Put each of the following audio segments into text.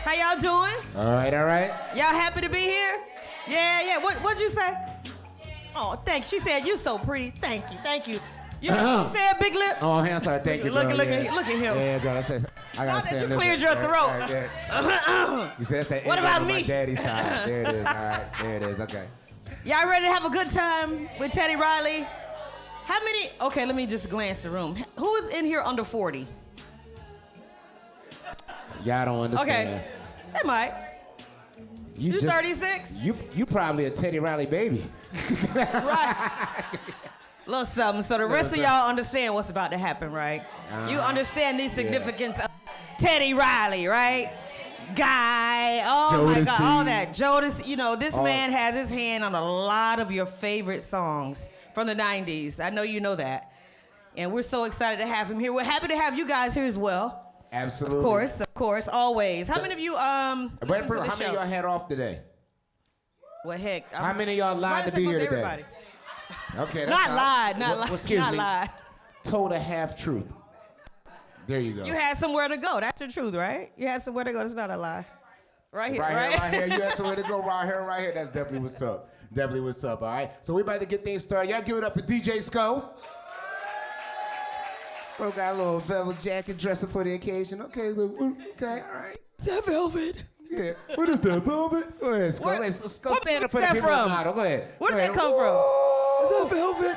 How y'all doing? All right, all right. Y'all happy to be here? Yeah. What'd you say? Oh, thanks. She said you so pretty. Thank you. You said big lip. Oh, I'm sorry. Thank you, girl. Look at him. Yeah, girl. I gotta say you cleared your throat. You said that's that. What about me? My daddy's side. There it is. All right. There it is. Okay. Y'all ready to have a good time with Teddy Riley? How many? Okay, let me just glance the room. Who is in here under 40? Y'all don't understand. Okay. Hey, Mike. You 36? You probably a Teddy Riley baby. Right. Little something. So the rest of y'all understand what's about to happen, right? You understand the significance of Teddy Riley, right? Guy. Oh Jodeci. My God. All that. Jodeci. You know, this man has his hand on a lot of your favorite songs from the 90s. I know you know that. And we're so excited to have him here. We're happy to have you guys here as well. Absolutely. Of course, always. How many of you how many of y'all had off today? Well, heck. How many of y'all lied to be here today? Everybody. Okay, that's not lied. Excuse me. Lied. Told a half truth. There you go. You had somewhere to go. That's the truth, right? You had somewhere to go. That's not a lie. Right here. Right here. You had somewhere to go. Right here. That's definitely what's up. All right. So we're about to get things started. Y'all give it up for DJ Sco. Bro got a little velvet jacket, dressing for the occasion. Okay, all right. Is that velvet? Yeah. What is that, velvet? Go ahead, Sco. Let's go stand up for the people model. Go ahead. Where did that come from? Is that velvet?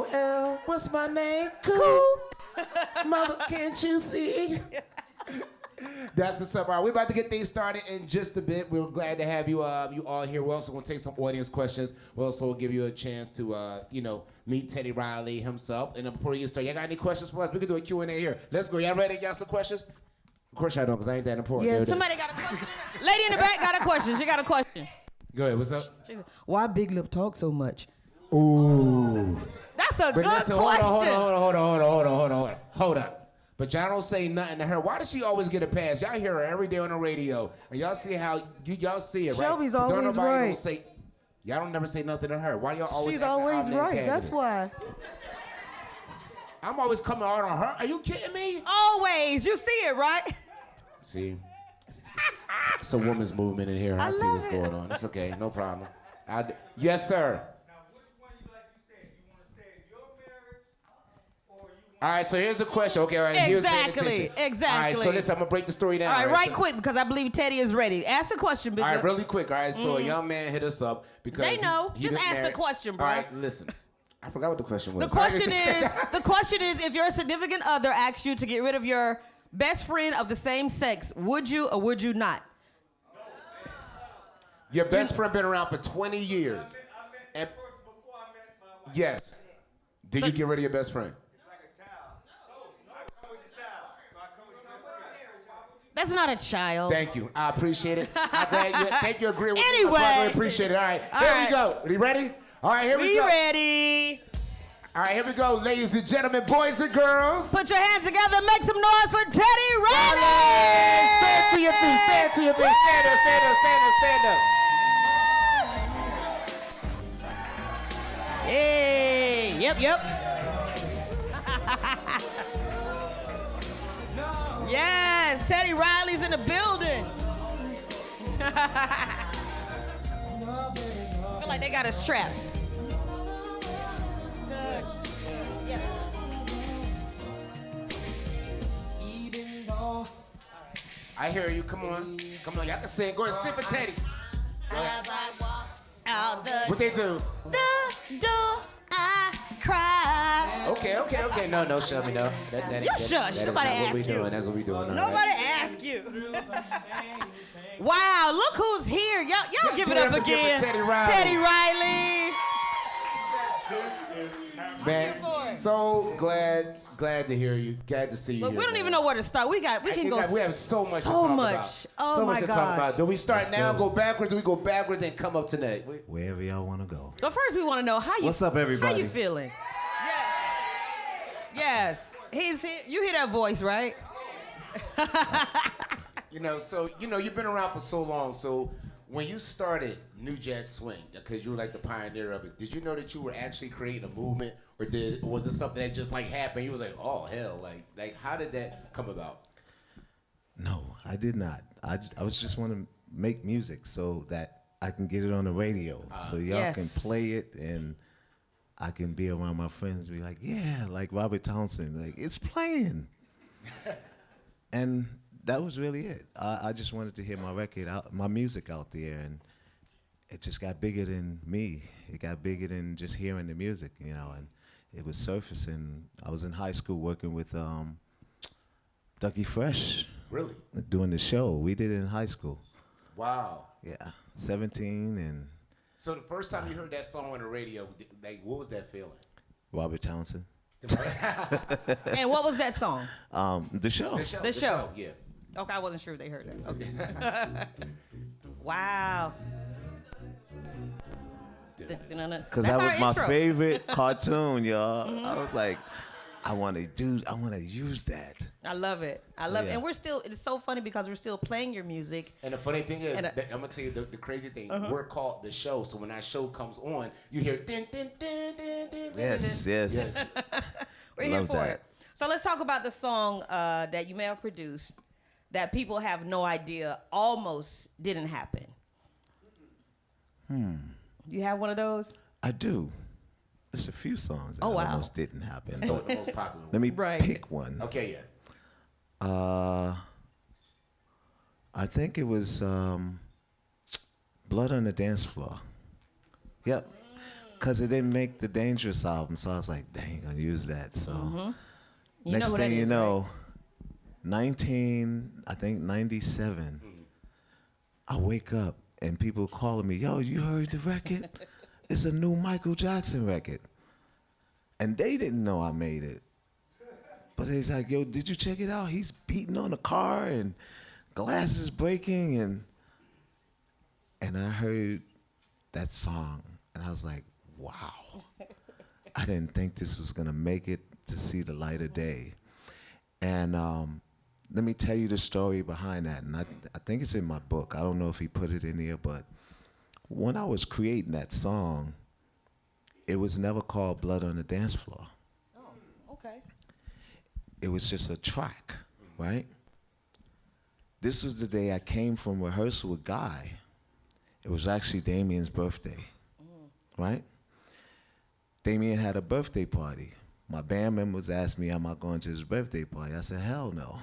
COOL. What's my name? Cool. Mother, can't you see? That's what's up. All right, we're about to get things started in just a bit. We're glad to have you all here. We're also going to take some audience questions. We'll also give you a chance to, meet Teddy Riley himself. And before you start, y'all got any questions for us? We can do a Q&A here. Let's go. Y'all ready? Got some questions? Of course I don't, because I ain't that important. Yeah, somebody got a question. Lady in the back got a question. She got a question. Go ahead. What's up? She said, why Big Lip talk so much? Ooh. That's a good question. Hold up. But y'all don't say nothing to her. Why does she always get a pass? Y'all hear her every day on the radio. And y'all see how, y'all see it, right? Shelby's always right. Y'all don't never say nothing to her. Why y'all always? She's always right. That's why. I'm always coming out on her. Are you kidding me? Always. You see it, right? See, it's a woman's movement in here. I see what's going on. It's okay. No problem. Yes, sir. All right, so here's a question. Okay, all right. Exactly. All right, so listen, I'm going to break the story down. All right, quick, because I believe Teddy is ready. Ask the question, Big Lip. All right, really quick. All right, so a young man hit us up because they know. Just ask the question, bro. All right, listen. I forgot what the question was. The question is, if your significant other asks you to get rid of your best friend of the same sex, would you or would you not? Your best friend been around for 20 years. And yes. Did you get rid of your best friend? That's not a child. Thank you. I appreciate it. I'm glad you agree with me. Anyway. I appreciate it. All right. Here we go. Are you ready? All right, here we go. We ready. All right, here we go, ladies and gentlemen, boys and girls. Put your hands together and make some noise for Teddy Riley. Stand to your feet. Stand to your feet. Stand up, stand up, stand up, stand up. Hey. Yep. Yes, Teddy Riley's in the building. I feel like they got us trapped. Good. Yeah. I hear you. Come on. Y'all can sing. Go ahead, sing for Teddy. Out the what they do? The door I cry. Okay. No, Shelby, no. You shush. Nobody asked you. That's what we doing. Nobody asked you. Wow, look who's here. Y'all give it up again. Teddy Riley. Teddy Riley. Man, so glad to hear you. Glad to see you. Look, here, we don't even know where to start. We can go. We have so much to talk about. Oh so my much to gosh. talk about. Do we start now, go backwards, or we go backwards and come up tonight? Wherever y'all want to go. But first, we want to know how you. What's up, everybody? How you feeling? Yes, he's here. You hear that voice, right? You've been around for so long. So when you started New Jack Swing, because you were like the pioneer of it, did you know that you were actually creating a movement, or was it something that just like happened? You was like, oh hell, like how did that come about? No, I did not. I was just want to make music so that I can get it on the radio, so y'all can play it, and I can be around my friends and be like, yeah, like Robert Townsend, like it's playing. And that was really it. I just wanted to hear my record out, my music out there, and it just got bigger than me. It got bigger than just hearing the music, you know, and it was surfacing. I was in high school working with Ducky Fresh. Really? Doing the show. We did it in high school. Wow. Yeah, 17 and... So the first time you heard that song on the radio, like, what was that feeling? Robert Townsend. And what was that song? The show. The show. Yeah. Okay, I wasn't sure if they heard that. Okay. Wow. Because that was my favorite cartoon, y'all. Mm-hmm. I was like, I want to use that. I love it. I love it. And it's so funny because we're still playing your music. And the funny thing is, I'm going to tell you the crazy thing. We're called The Show. So when that show comes on, you hear din, din, din, din, din, yes, din. Yes. We're here for it. So let's talk about the song that you may have produced that people have no idea almost didn't happen. You have one of those? I do. There's a few songs that almost didn't happen. The most popular. Let me pick one. Okay, yeah. I think it was Blood on the Dance Floor. Yep. Because it didn't make the Dangerous album, so I was like, dang, I'm gonna use that. So next thing you know, right? 97, I wake up and people calling me, yo, you heard the record? It's a new Michael Jackson record. And they didn't know I made it. But they's like, yo, did you check it out? He's beating on the car and glass is breaking. And I heard that song and I was like, wow. I didn't think this was gonna make it to see the light of day. And let me tell you the story behind that. And I think it's in my book. I don't know if he put it in here, but when I was creating that song, it was never called Blood on the Dance Floor. Oh, okay. It was just a track, right? This was the day I came from rehearsal with Guy. It was actually Damien's birthday, right? Damien had a birthday party. My band members asked me, am I going to his birthday party? I said, hell no.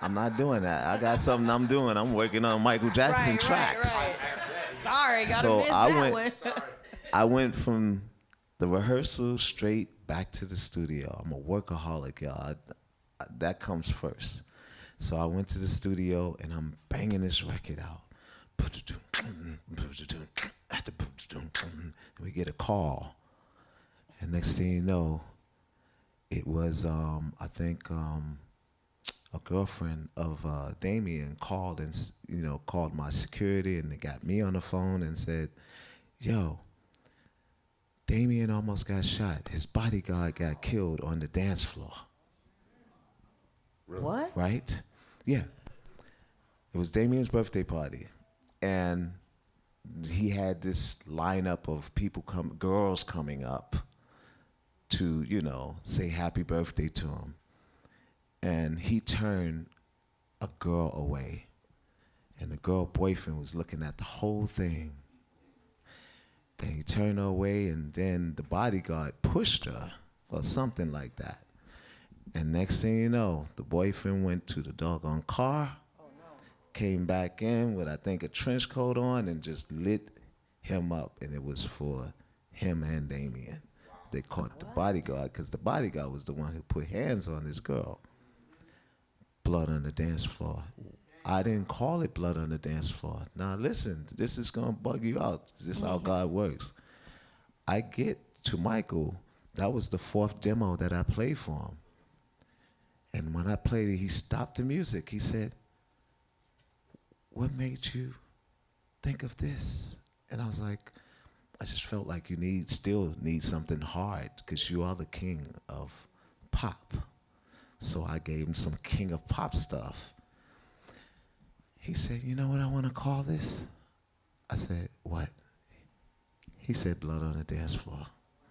I'm not doing that. I got something I'm doing. I'm working on Michael Jackson tracks. Right. Sorry, gotta miss that one. I went from the rehearsal straight back to the studio. I'm a workaholic, y'all. That comes first. So I went to the studio and I'm banging this record out. And we get a call. And next thing you know, it was, I think, a girlfriend of Damien called and, called my security, and they got me on the phone and said, yo, Damien almost got shot. His bodyguard got killed on the dance floor. Really? What? Right? Yeah. It was Damien's birthday party. And he had this lineup of people girls coming up to, say happy birthday to him. And he turned a girl away. And the girl boyfriend was looking at the whole thing. And he turned her away, and then the bodyguard pushed her or something like that. And next thing you know, the boyfriend went to the doggone car, came back in with, I think, a trench coat on and just lit him up. And it was for him and Damien. They caught the bodyguard because the bodyguard was the one who put hands on this girl. Blood on the dance floor. I didn't call it Blood on the Dance Floor. Now listen, this is gonna bug you out. This is how God works. I get to Michael, that was the 4th demo that I played for him. And when I played it, he stopped the music. He said, what made you think of this? And I was like, I just felt like you still need something hard because you are the king of pop. So I gave him some king of pop stuff. He said, you know what I want to call this? I said, what? He said, Blood on the Dance Floor.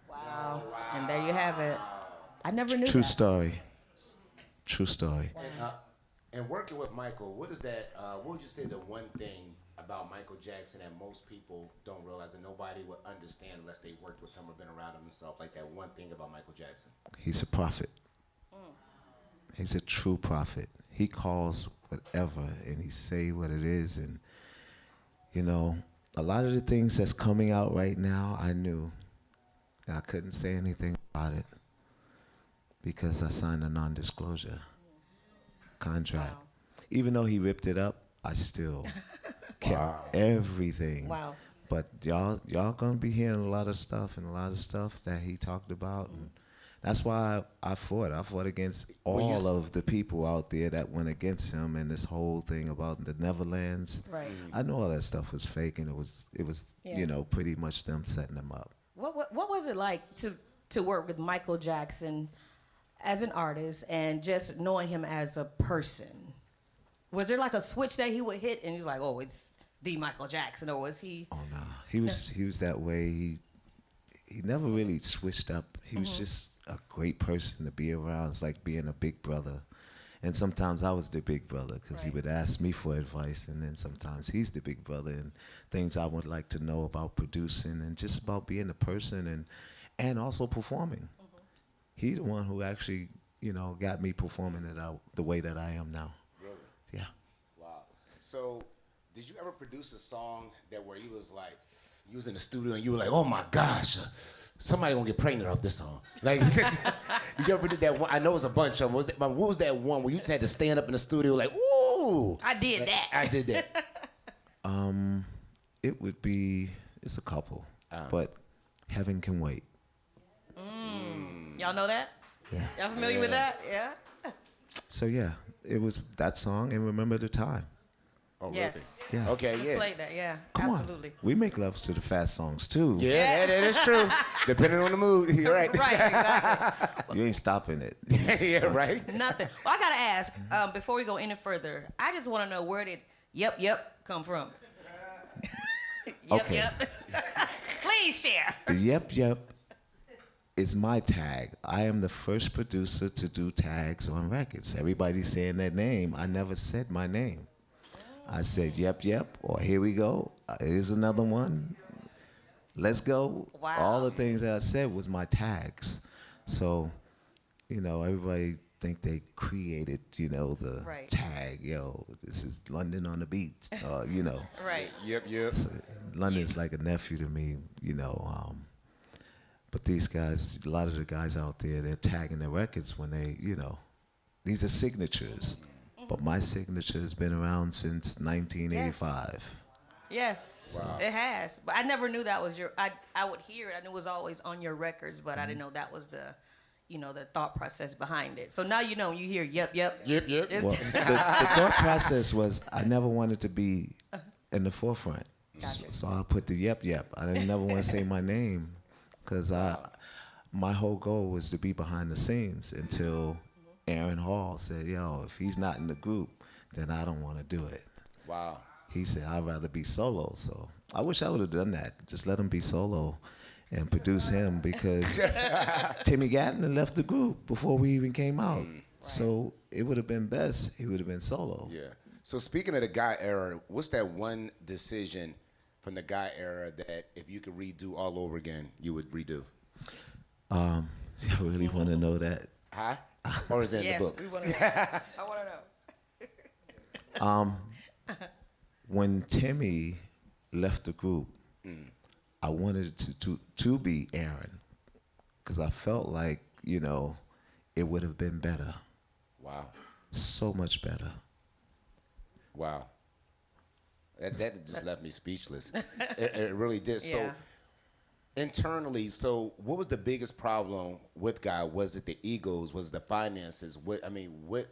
Wow. And there you have it. I never knew True that. story. True story. And working with Michael, what is that? What would you say the one thing about Michael Jackson that most people don't realize that nobody would understand unless they worked with him or been around him themselves? Like that one thing about Michael Jackson. He's a prophet. He's a true prophet. He calls whatever and he say what it is. And, you know, a lot of the things that's coming out right now, I knew. And I couldn't say anything about it because I signed a non-disclosure contract. Wow. Even though he ripped it up, I still kept everything. Wow. But y'all gonna be hearing a lot of stuff that he talked about. And that's why I fought. I fought against all of the people out there that went against him and this whole thing about the Neverlands. Right. I know all that stuff was fake and it was Yeah. you know, pretty much them setting them up. What was it like to work with Michael Jackson as an artist and just knowing him as a person? Was there like a switch that he would hit and he's like, oh, it's the Michael Jackson, or was he? Oh no, he was that way. He never really switched up. He was just a great person to be around. It's like being a big brother. And sometimes I was the big brother because he Right. would ask me for advice, and then sometimes he's the big brother and things I would like to know about producing and just about being a person and also performing. He's the one who actually, you know, got me performing it out the way that I am now. Really? Yeah. Wow. So, did you ever produce a song that where you was like, you was in the studio and you were like, oh my gosh, somebody gonna get pregnant off this song? Like, you ever did that one? I know it was a bunch of them. What was that one where you just had to stand up in the studio like, ooh? I did Like, that. I did that. It would be, it's a couple, but Heaven Can Wait. Y'all know that? Yeah. Y'all familiar with that? Yeah. So yeah, it was that song and Remember the Time. Oh, Yes. Yeah. Really? Okay, Just yeah. played that. Yeah. Come Absolutely. on. We make loves to the fast songs too. Yeah, that is true. Depending on the mood, you're right. Right. Exactly. You ain't stopping it. Yeah, right. Nothing. Well, I gotta ask before we go any further. I just want to know, where did "Yep come from? Okay. Yep. Please share. The Yep is my tag. I am the first producer to do tags on records. Everybody's saying their name. I never said my name. I said Yep, or here we go. Here's another one. Let's go. Wow. All the things that I said was my tags. So, you know, everybody think they created, you know, the Right. tag. Yo, this is London on the beat. You know. Right. Yep. So London's like a nephew to me, you know. But these guys, a lot of the guys out there, they're tagging their records when they, you know, these are signatures. But my signature has been around since 1985. Yes. Wow. It has. But I never knew that was your. I would hear it. I knew it was always on your records, but I didn't know that was the, you know, the thought process behind it. So now you know. You hear Yep. Yep. It's- Well, the thought process was I never wanted to be in the forefront. Gotcha. So I put the Yep. I didn't never want to say my name because my whole goal was to be behind the scenes until Aaron Hall said, yo, if he's not in the group, then I don't want to do it. Wow. He said, I'd rather be solo. So I wish I would have done that. Just let him be solo and produce him because Timmy Gatton left the group before we even came out. So it would have been best. He would have been solo. Yeah. So speaking of the guy era, what's that one decision from the guy era that if you could redo all over again, you would redo? I really want to know that. Huh? Or is it in yes. the book? We want to know. I want to know. When Timmy left the group, I wanted it to be Aaron because I felt like, you know, it would have been better. Wow. So much better. Wow. That just left me speechless. It really did. Yeah. So internally, so what was the biggest problem with Guy? Was it the egos? Was it the finances? What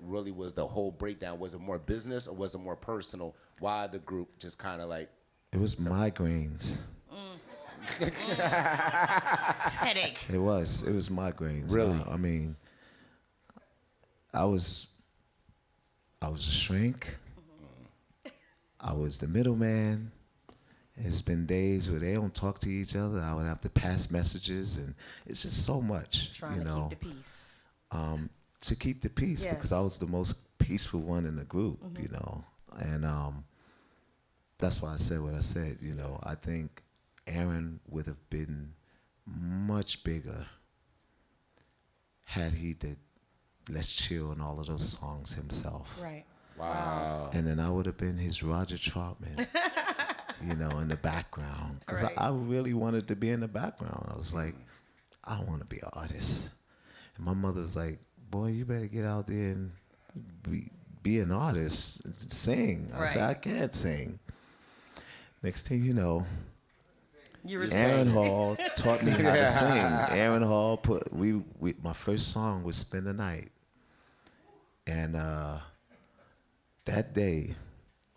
really was the whole breakdown? Was it more business or was it more personal? Why the group just kind of like? It was migraines. Headache. It was migraines. Really? I mean, I was a shrink. I was the middleman. It's been days where they don't talk to each other. I would have to pass messages, and it's just so much, Trying you to know, keep the peace. to keep the peace Yes. because I was the most peaceful one in the group, you know. And that's why I said what I said, you know. I think Aaron would have been much bigger had he did Let's Chill and all of those songs himself. Right. Wow. And then I would have been his Roger Troutman, you know, in the background. Because Right. I really wanted to be in the background. I was like, I want to be an artist. And my mother was like, boy, you better get out there and be an artist, sing. I said, Right. I can't sing. Next thing you know, You were Aaron saying. Hall taught me how to sing. Aaron Hall my first song was Spend the Night. And that day,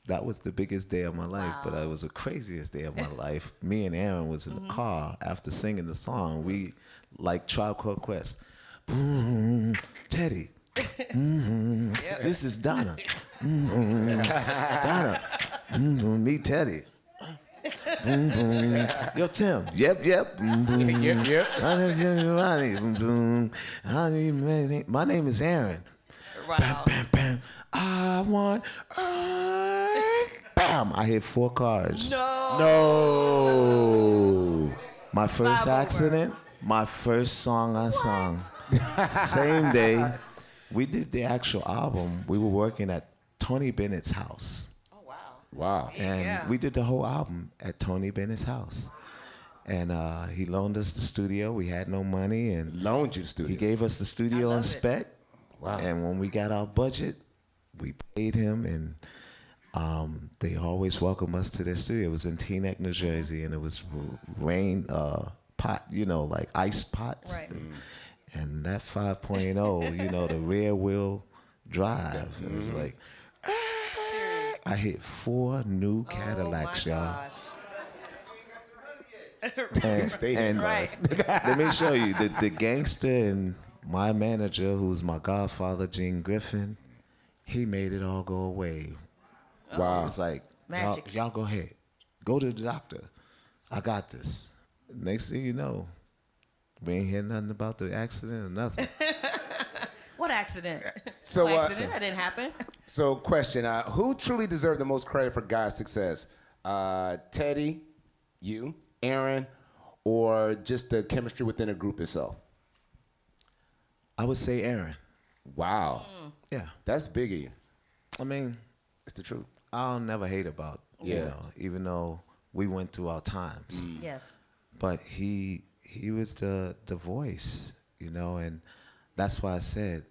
that was the biggest day of my life, but it was the craziest day of my life. Me and Aaron was in the car after singing the song. We like Tribe Called Quest. Boom, Teddy. This is Donna. Donna. Me, Teddy. Boom, boom. Yo, Tim. Yep. Boom, boom. Yep. Boom, boom. My name is Aaron. Wow. Bam, bam, bam. I want. Bam. I hit 4 cars. No. My first 5 over. accident. My first song I sung. Same day. We did the actual album. We were working at Tony Bennett's house. Oh, wow. Wow. And Yeah. we did the whole album at Tony Bennett's house. And he loaned us the studio. We had no money. And Loaned you the studio. he gave us the studio I on love it. spec. Wow. And when we got our budget, we paid him. And they always welcomed us to their studio. It was in Teaneck, New Jersey. And it was rain pot, you know, like ice pots. Right. And that 5.0, you know, the rear wheel drive. It was like, Serious. I hit 4 new Cadillacs, oh, my y'all. gosh. And Right. let me show you the gangster and my manager, who's my godfather, Gene Griffin. He made it all go away. Wow. It's like, Magic. y'all go ahead, go to the doctor. I got this. Next thing you know, we ain't hear nothing about the accident or nothing. What accident? So, No accident. That didn't happen. So, question: who truly deserved the most credit for God's success? Teddy, you, Aaron, or just the chemistry within a group itself? I would say Aaron. Wow, Yeah. that's big of you. I mean, It's the truth. I'll never hate about, you Yeah. know, even though we went through our times. Yes. But he was the voice, you know, and that's why I said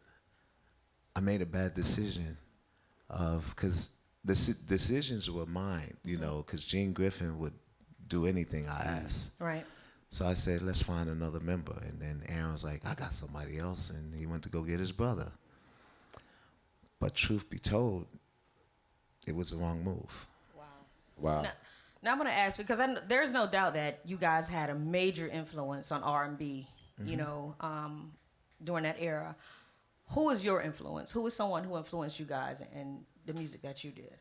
I made a bad decision because the decisions were mine, you know, because Gene Griffin would do anything I asked. Right. So I said, let's find another member. And then Aaron was like, I got somebody else. And he went to go get his brother. But truth be told, it was the wrong move. Wow. Now I'm gonna ask because there's no doubt that you guys had a major influence on R&B, you know, during that era. Who was your influence? Who was someone who influenced you guys in the music that you did?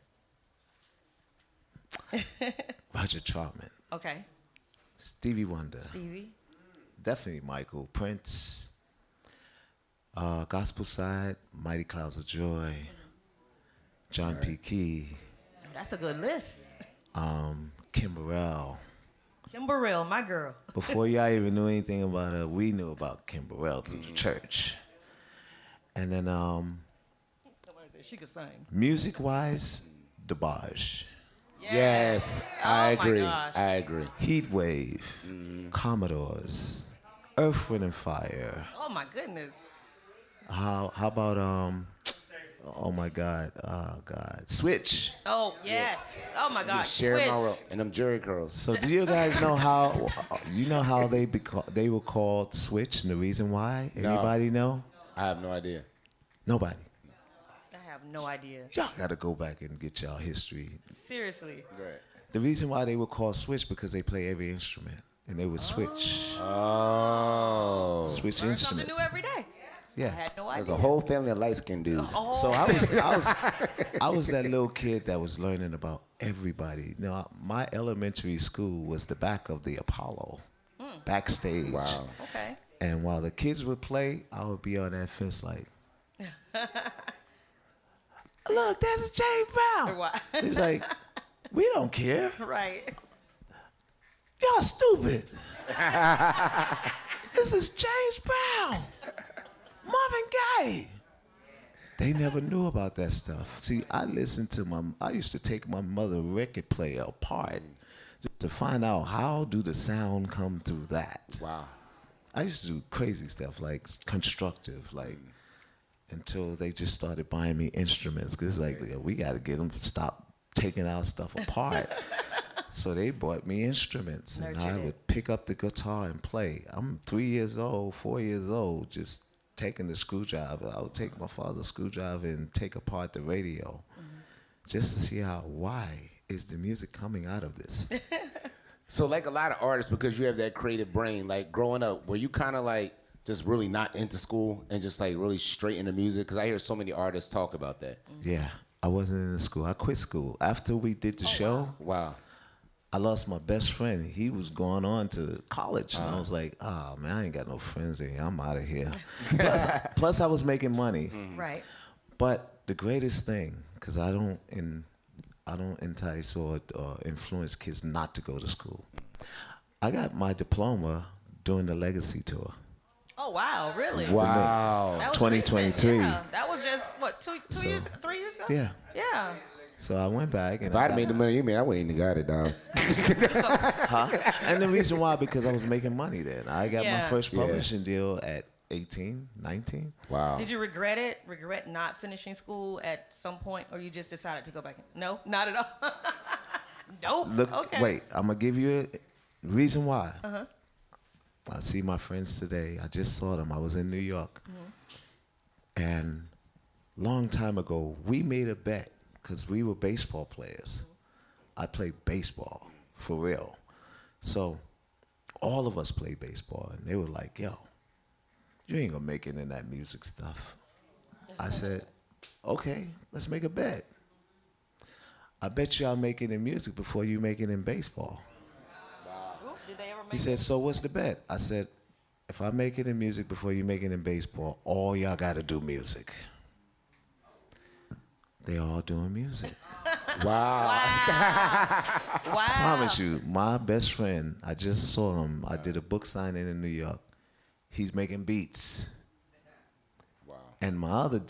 Roger Troutman, Okay, Stevie Wonder, Stevie. definitely Michael, Prince, gospel side, Mighty Clouds of Joy, John P. Key, That's a good list. Kim Burrell. Kim Burrell, my girl. Before y'all even knew anything about her, we knew about Kim Burrell through the church. And then Somebody said she could sing. music-wise, DeBarge, Yes, Oh I my agree. gosh. I agree. Heat Wave, Commodores, Earth, Wind and Fire. Oh my goodness. How about oh my God, Switch. Oh yes. Oh my gosh. Share Switch. my role and them Jerry curls. So do you guys know how they were called Switch and the reason why? No. Anybody know? I have no idea. Nobody. I have no idea. Y'all gotta go back and get y'all history. Seriously. Right. The reason why they were called Switch because they play every instrument and they would switch switch Learn something instruments. new every day. I Yeah. had no There's idea. a whole family of light-skinned dudes. So I was that little kid that was learning about everybody. You know, my elementary school was the back of the Apollo, backstage. Wow. Okay. And while the kids would play, I would be on that fence like, look, there's a James Brown. Why? He's like, we don't care. Right. Y'all stupid. This is James Brown. Marvin Gaye. They never knew about that stuff. See, I used to take my mother record player apart just to find out how do the sound come through that. Wow. I used to do crazy stuff like constructive, like until they just started buying me instruments. Cause like, we got to get them to stop taking our stuff apart. So they bought me instruments, and I would pick up the guitar and play. I'm 4 years old, just taking the screwdriver. I would take my father's screwdriver and take apart the radio, just to see why is the music coming out of this. So like a lot of artists, because you have that creative brain, like growing up, were you kind of like just really not into school and just like really straight into music? Because I hear so many artists talk about that. Yeah, I wasn't in school. I quit school. After we did the show, Wow. I lost my best friend. He was going on to college, and I was like, oh, man, I ain't got no friends here. I'm out of here. plus, I was making money. Right. But the greatest thing, because I don't entice or influence kids not to go to school. I got my diploma during the Legacy tour. Oh, wow, really? Wow. That was 2023. recent, yeah. That was just, what, 2 years, 3 years ago? Yeah. Yeah. So I went back and If I'd made the money you made, I wouldn't even got it, dog. And the reason why, because I was making money then. I got my first Yeah. publishing deal at 18, 19. Wow. Did you regret it? Regret not finishing school at some point, or you just decided to go back? No, not at all. Nope. Look, Okay. wait, I'm going to give you a reason why. I see my friends today. I just saw them. I was in New York. And long time ago, we made a bet because we were baseball players. I played baseball, for real. So all of us played baseball, and they were like, yo, you ain't gonna make it in that music stuff. I said, okay, let's make a bet. I bet you I'll make it in music before you make it in baseball. Oop, did they ever make He said, so what's the bet? I said, if I make it in music before you make it in baseball, all y'all gotta do music. They all doing music. Wow. Wow. I promise you, my best friend, I just saw him. I did a book signing in New York. He's making beats. Wow. And my other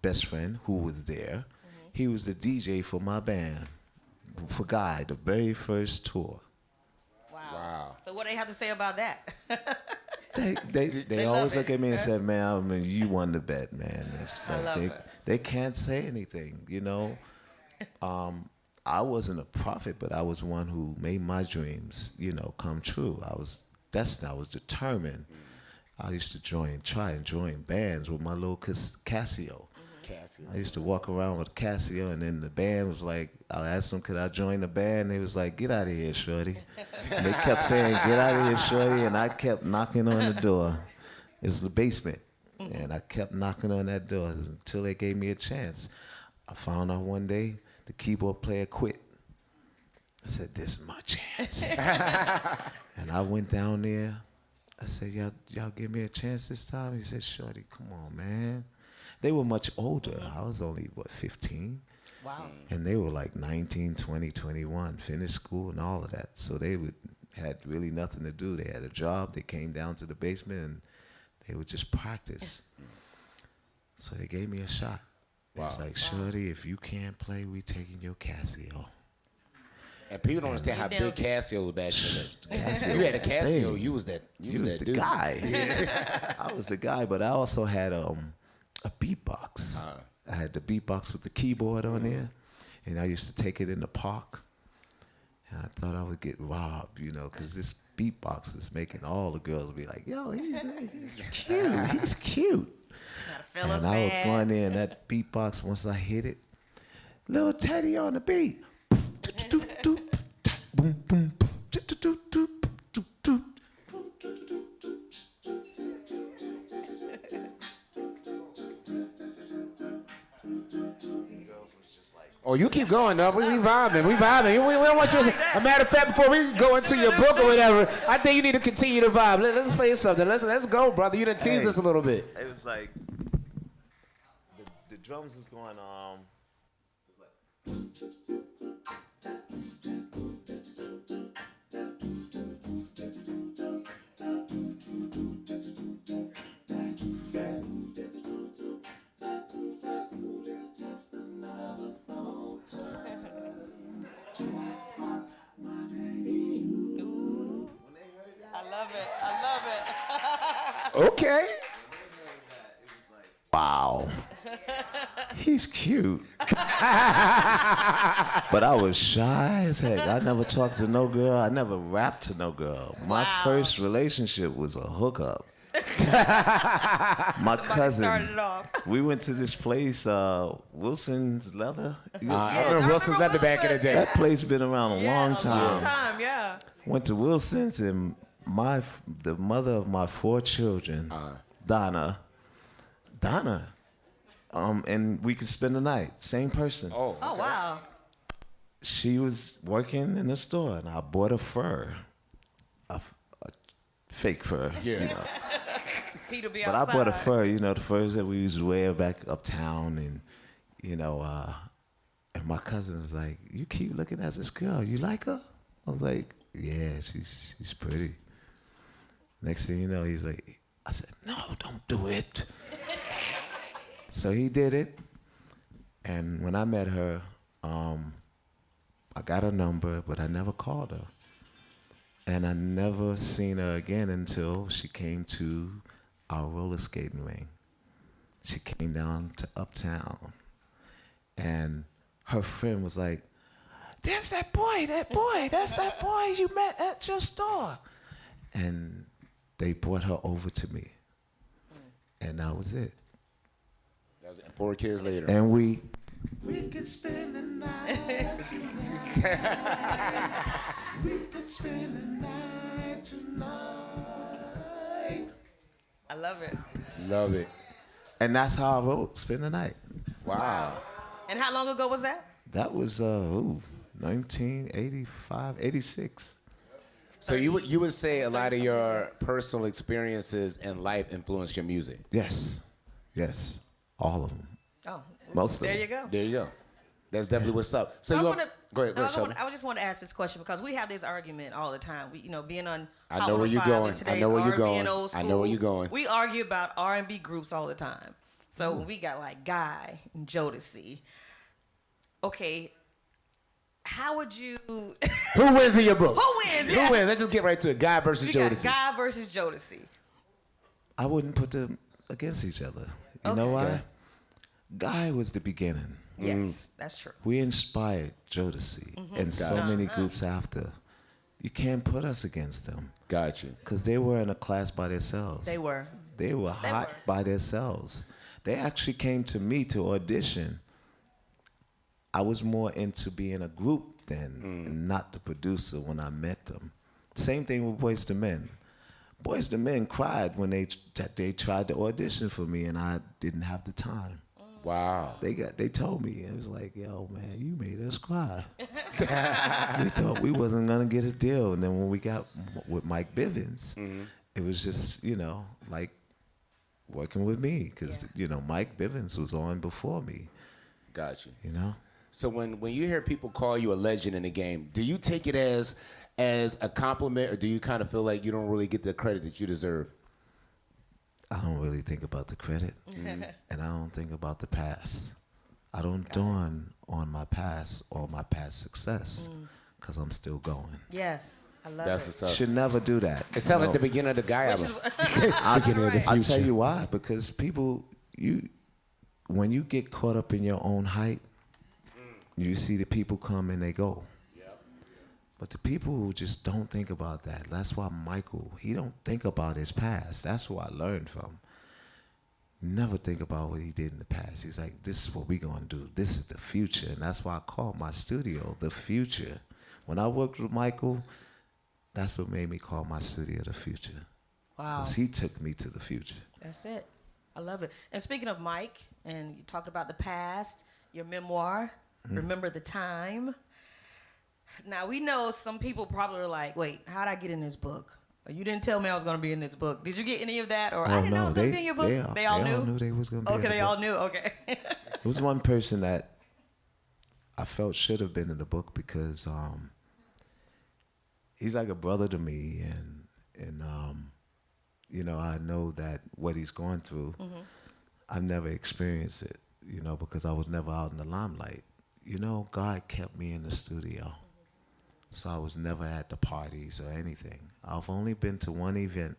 best friend, who was there, he was the DJ for my band, for Guy, the very first tour. Wow. So what do they have to say about that? They love always it. look at me and say, man, you won the bet, man. It's I like love it. they can't say anything, you know. I wasn't a prophet, but I was one who made my dreams, you know, come true. I was destined. I was determined. I used to try and join bands with my little Casio. I used to walk around with a Casio, and then the band was like, I asked them, could I join the band? They was like, get out of here, shorty. And they kept saying, get out of here, shorty, and I kept knocking on the door. It was the basement, and I kept knocking on that door until they gave me a chance. I found out one day the keyboard player quit. I said, this is my chance. And I went down there. I said, y'all give me a chance this time? He said, shorty, come on, man. They were much older. I was only, 15? Wow. And they were like 19, 20, 21, finished school and all of that. So they had really nothing to do. They had a job. They came down to the basement, and they would just practice. So they gave me a shot. It's like, shorty, if you can't play, we taking your Casio. And people don't understand how big Casio was back then. Casio You had a was Casio, big. you was that the dude. guy. I was the guy, but I also had a beatbox. I had the beatbox with the keyboard on there, and I used to take it in the park. And I thought I would get robbed, you know, because this beatbox was making all the girls be like, yo, he's cute. He's cute. And I would go in there, and that beatbox, once I hit it, little Teddy on the beat. Oh, you keep going, though. We vibing. We don't want you to... A matter of fact, before we go into your book or whatever, I think you need to continue to vibe. Let's play something. Let's go, brother. You done teased us a little bit. It was like... drums is going Okay. Wow. He's cute. But I was shy as heck. I never talked to no girl. I never rapped to no girl. My first relationship was a hookup. My cousin. Started it off. We went to this place, Wilson's Leather. I remember Wilson's Leather back in the day. That place been around a long time. Long time, yeah. Went to Wilson's and the mother of my 4 children, Donna, and we could spend the night. Same person. Oh, Oh, wow. She was working in the store, and I bought a fur, a fake fur. Yeah. You know. Peter be But outside. I bought a fur, the furs that we used to wear back uptown, and and my cousin was like, "You keep looking at this girl. You like her?" I was like, "Yeah, she's pretty." Next thing you know, he's like, I said, "No, don't do it." So he did it, and when I met her, I got her number, but I never called her. And I never seen her again until she came to our roller skating ring. She came down to Uptown, and her friend was like, "That's that boy, that's that boy you met at your store." And they brought her over to me, and that was it. That was 4 kids later. And we could spend the night tonight. We could spend the night tonight. I love it. Love it. And that's how I wrote "Spend the Night." Wow. And how long ago was that? That was 1985, 86. So you would say a lot of your personal experiences in life influenced your music? Yes, all of them. Oh, Most of there them. you go. There you go. That's definitely what's up. So I you wanna, go ahead, Shelby. I just want to ask this question because we have this argument all the time. We, being on I know where you're going. I know where you're going. I know where you're going. We argue about R&B groups all the time. So we got like Guy and Jodeci. Okay, how would you? Who wins in your book? Who wins? Yeah. Who wins? Let's just get right to it. Guy versus We got Jodeci. Guy versus Jodeci. I wouldn't put them against each other. You know Okay. why? Guy was the beginning. Yes, that's true. We inspired Jodeci and so many groups after. You can't put us against them Got you. because they were in a class by themselves. They were. They were hot were. by themselves. They actually came to me to audition. I was more into being a group then, and not the producer when I met them. Same thing with Boyz II Men. Boyz II Men cried when they tried to audition for me, and I didn't have the time. Wow. They told me, it was like, "Yo, man, you made us cry." We thought we wasn't gonna get a deal, and then when we got with Mike Bivins, it was just like working with me because Mike Bivins was on before me. Got you. So when you hear people call you a legend in the game, do you take it as a compliment, or do you kind of feel like you don't really get the credit that you deserve? I don't really think about the credit, and I don't think about the past. I don't dawn on my past or my past success because I'm still going. Yes, I love That's it. what's up. Should never do that. It sounds like the beginning of the Guy album. I'll tell you why. Because people, when you get caught up in your own hype, you see the people come and they go. But the people who just don't think about that, that's why Michael, he don't think about his past. That's who I learned from. Never think about what he did in the past. He's like, this is what we're going to do. This is the future. And that's why I call my studio the future. When I worked with Michael, that's what made me call my studio the future. Wow. Because he took me to the future. That's it. I love it. And speaking of Mike, and you talked about the past, your memoir, Remember the Time. Now, we know some people probably are like, wait, how'd I get in this book? You didn't tell me I was gonna be in this book. Did you get any of that, or Oh, I didn't know I no, was gonna be in your book? They all knew. They was gonna be. Okay, in the they book. all knew. Okay. It was one person that I felt should have been in the book because he's like a brother to me, and you know, I know that what he's going through, I've never experienced it, you know, because I was never out in the limelight. You know, God kept me in the studio, so I was never at the parties or anything. I've only been to one event,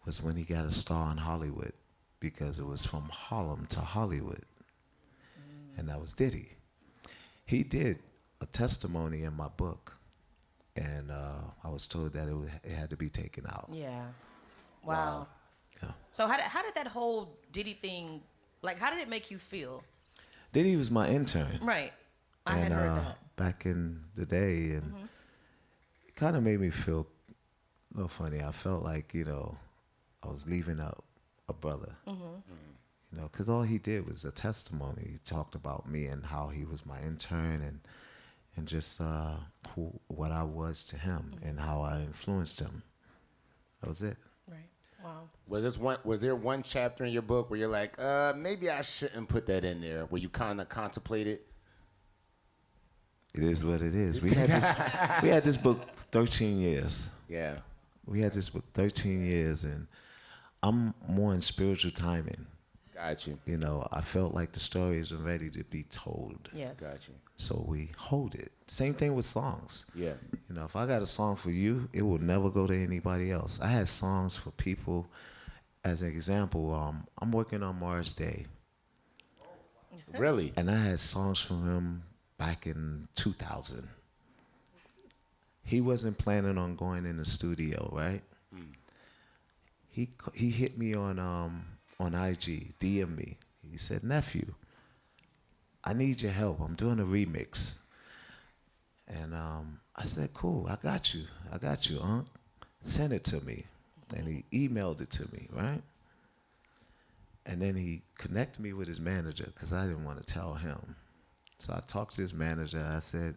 was when he got a star in Hollywood, because it was from Harlem to Hollywood, and that was Diddy. He did a testimony in my book, and I was told that it had to be taken out. Yeah. Wow. Yeah. So how did that whole Diddy thing, like, how did it make you feel? Diddy was my intern. Right. I had heard that. Back in the day, and it kind of made me feel a little funny. I felt like, you know, I was leaving out a brother. You know, because all he did was a testimony. He talked about me and how he was my intern, and just what I was to him and how I influenced him. That was it. Right. Wow. Was there one chapter in your book where you're like, maybe I shouldn't put that in there, where you kind of contemplated? It is what it is. We had this book 13 years. Yeah. We had this book 13 years, and I'm more in spiritual timing. Got you. You know, I felt like the stories were ready to be told. Yes. Got you. So we hold it. Same thing with songs. Yeah. You know, if I got a song for you, it will never go to anybody else. I had songs for people. As an example, I'm working on Mars Day. Really? And I had songs from him back in 2000. He wasn't planning on going in the studio, right? He hit me on IG, DM me. He said, "Nephew, I need your help. I'm doing a remix." And I said, "Cool, I got you, Unc. Send it to me." And he emailed it to me, right? And then he connected me with his manager, because I didn't want to tell him. So I talked to his manager. I said,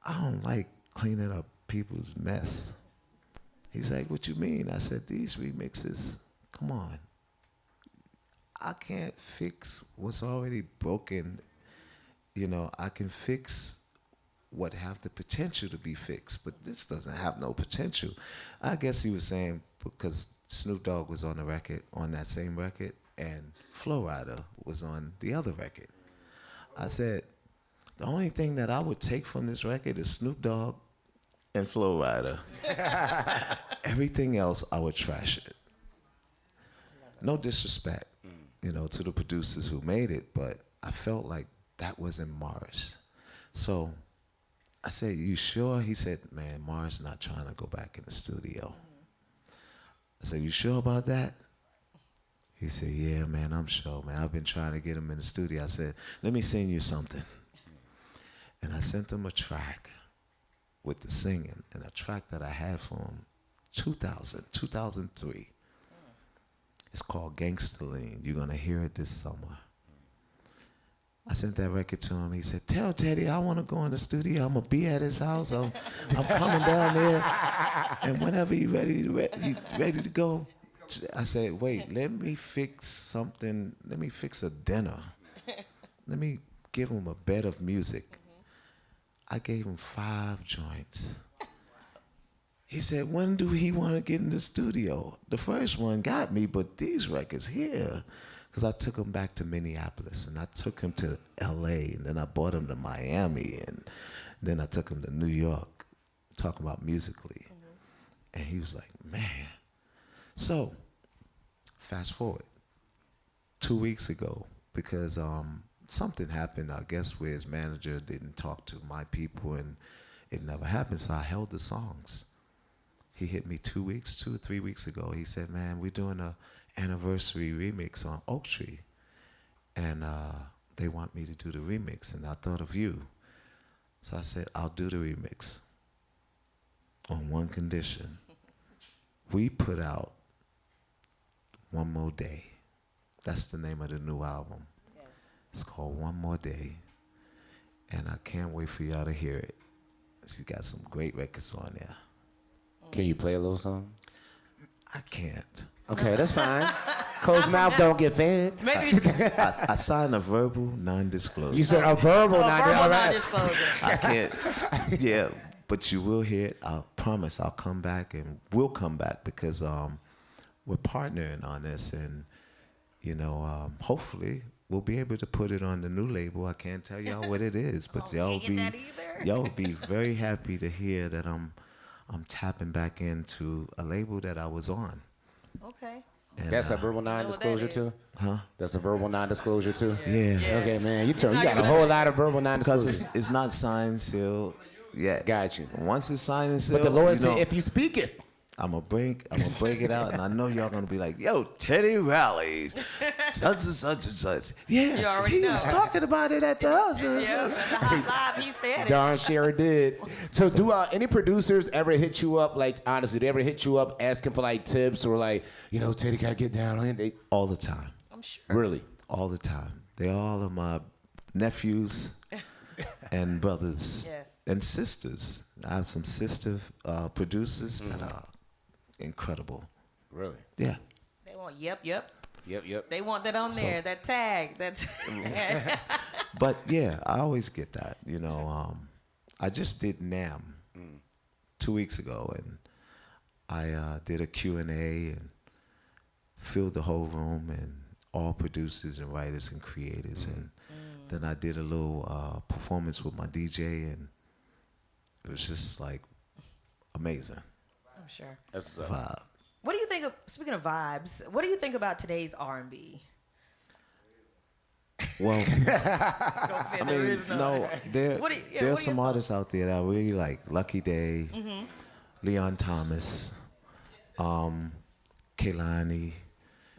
"I don't like cleaning up people's mess." He's like, "What you mean?" I said, "These remixes, come on. I can't fix what's already broken. You know, I can fix what have the potential to be fixed, but this doesn't have no potential." I guess he was saying because Snoop Dogg was on the record, on that same record, and Flo Rida was on the other record. I said, the only thing that I would take from this record is Snoop Dogg and Flo Rida. Everything else, I would trash it. No disrespect, you know, to the producers who made it, but I felt like that wasn't Mars. So I said, "You sure?" He said, "Man, Mars not trying to go back in the studio." I said, "You sure about that?" He said, "Yeah, man, I'm sure, man. I've been trying to get him in the studio." I said, "Let me send you something." And I sent him a track with the singing, and a track that I had for him 2003. It's called Gangsta Lean. You're going to hear it this summer. I sent that record to him. He said, "Tell Teddy I want to go in the studio. I'm going to be at his house. I'm coming down there. And whenever he's ready to go." I said, "Wait, let me fix something. Let me fix a dinner. Let me give him a bed of music." I gave him 5 joints. He said, "When do he want to get in the studio?" The first one got me, but these records here, because I took him back to Minneapolis, and I took him to LA, and then I brought him to Miami, and then I took him to New York, talking about musically. And he was like, "Man." So, fast forward, 2 weeks ago, because something happened, I guess, where his manager didn't talk to my people, and it never happened, so I held the songs. He hit me 2 or 3 weeks ago. He said, "Man, we're doing a anniversary remix on Oak Tree, and they want me to do the remix, and I thought of you." So I said, "I'll do the remix on one condition. We put out One More Day." That's the name of the new album. Yes. It's called One More Day, and I can't wait for y'all to hear it. She's got some great records on there. Can you play a little song? I can't. Okay, that's fine. Closed mouth don't get fed. Maybe I signed a verbal non-disclosure. You said a verbal, verbal non-disclosure. I can't. Yeah, but you will hear it. I promise. I'll come back, and we'll come back because we're partnering on this, and hopefully we'll be able to put it on the new label. I can't tell y'all what it is, but y'all will be very happy to hear that I'm tapping back into a label that I was on. Okay. And, That's a verbal non-disclosure too? Huh? That's a verbal non-disclosure too? Yeah. Yes. Okay, man. You got a whole lot of verbal non-disclosure. Because it's not signed, sealed yet. Got you. Once it's signed and sealed, But the Lord said, if you speak it. I'm gonna break it out, and I know y'all gonna be like, "Yo, Teddy Riley, such and such and such." Yeah, You already know. was talking about it at the house. Yeah, at the Hot Live, he said it. Darn sure did. So do any producers ever hit you up, like, honestly, they ever hit you up asking for, like, tips or, like, Teddy, can I get down on it? All the time, I'm sure. Really? all the time. They all are my nephews and brothers Yes. and sisters. I have some sister producers that are incredible. Really? Yeah. They want yep. Yep. They want that on there, that tag. But yeah, I always get that. I just did NAM 2 weeks ago, and I did a Q&A and filled the whole room, and all producers and writers and creators. And then I did a little performance with my DJ, and it was just like amazing. I'm sure. That's Vibe. What do you think of, speaking of vibes, what do you think about today's R&B? Well, I no, there What do you- yeah, there are what are some your artists out there that I really like. Lucky Day, Leon Thomas, Kehlani.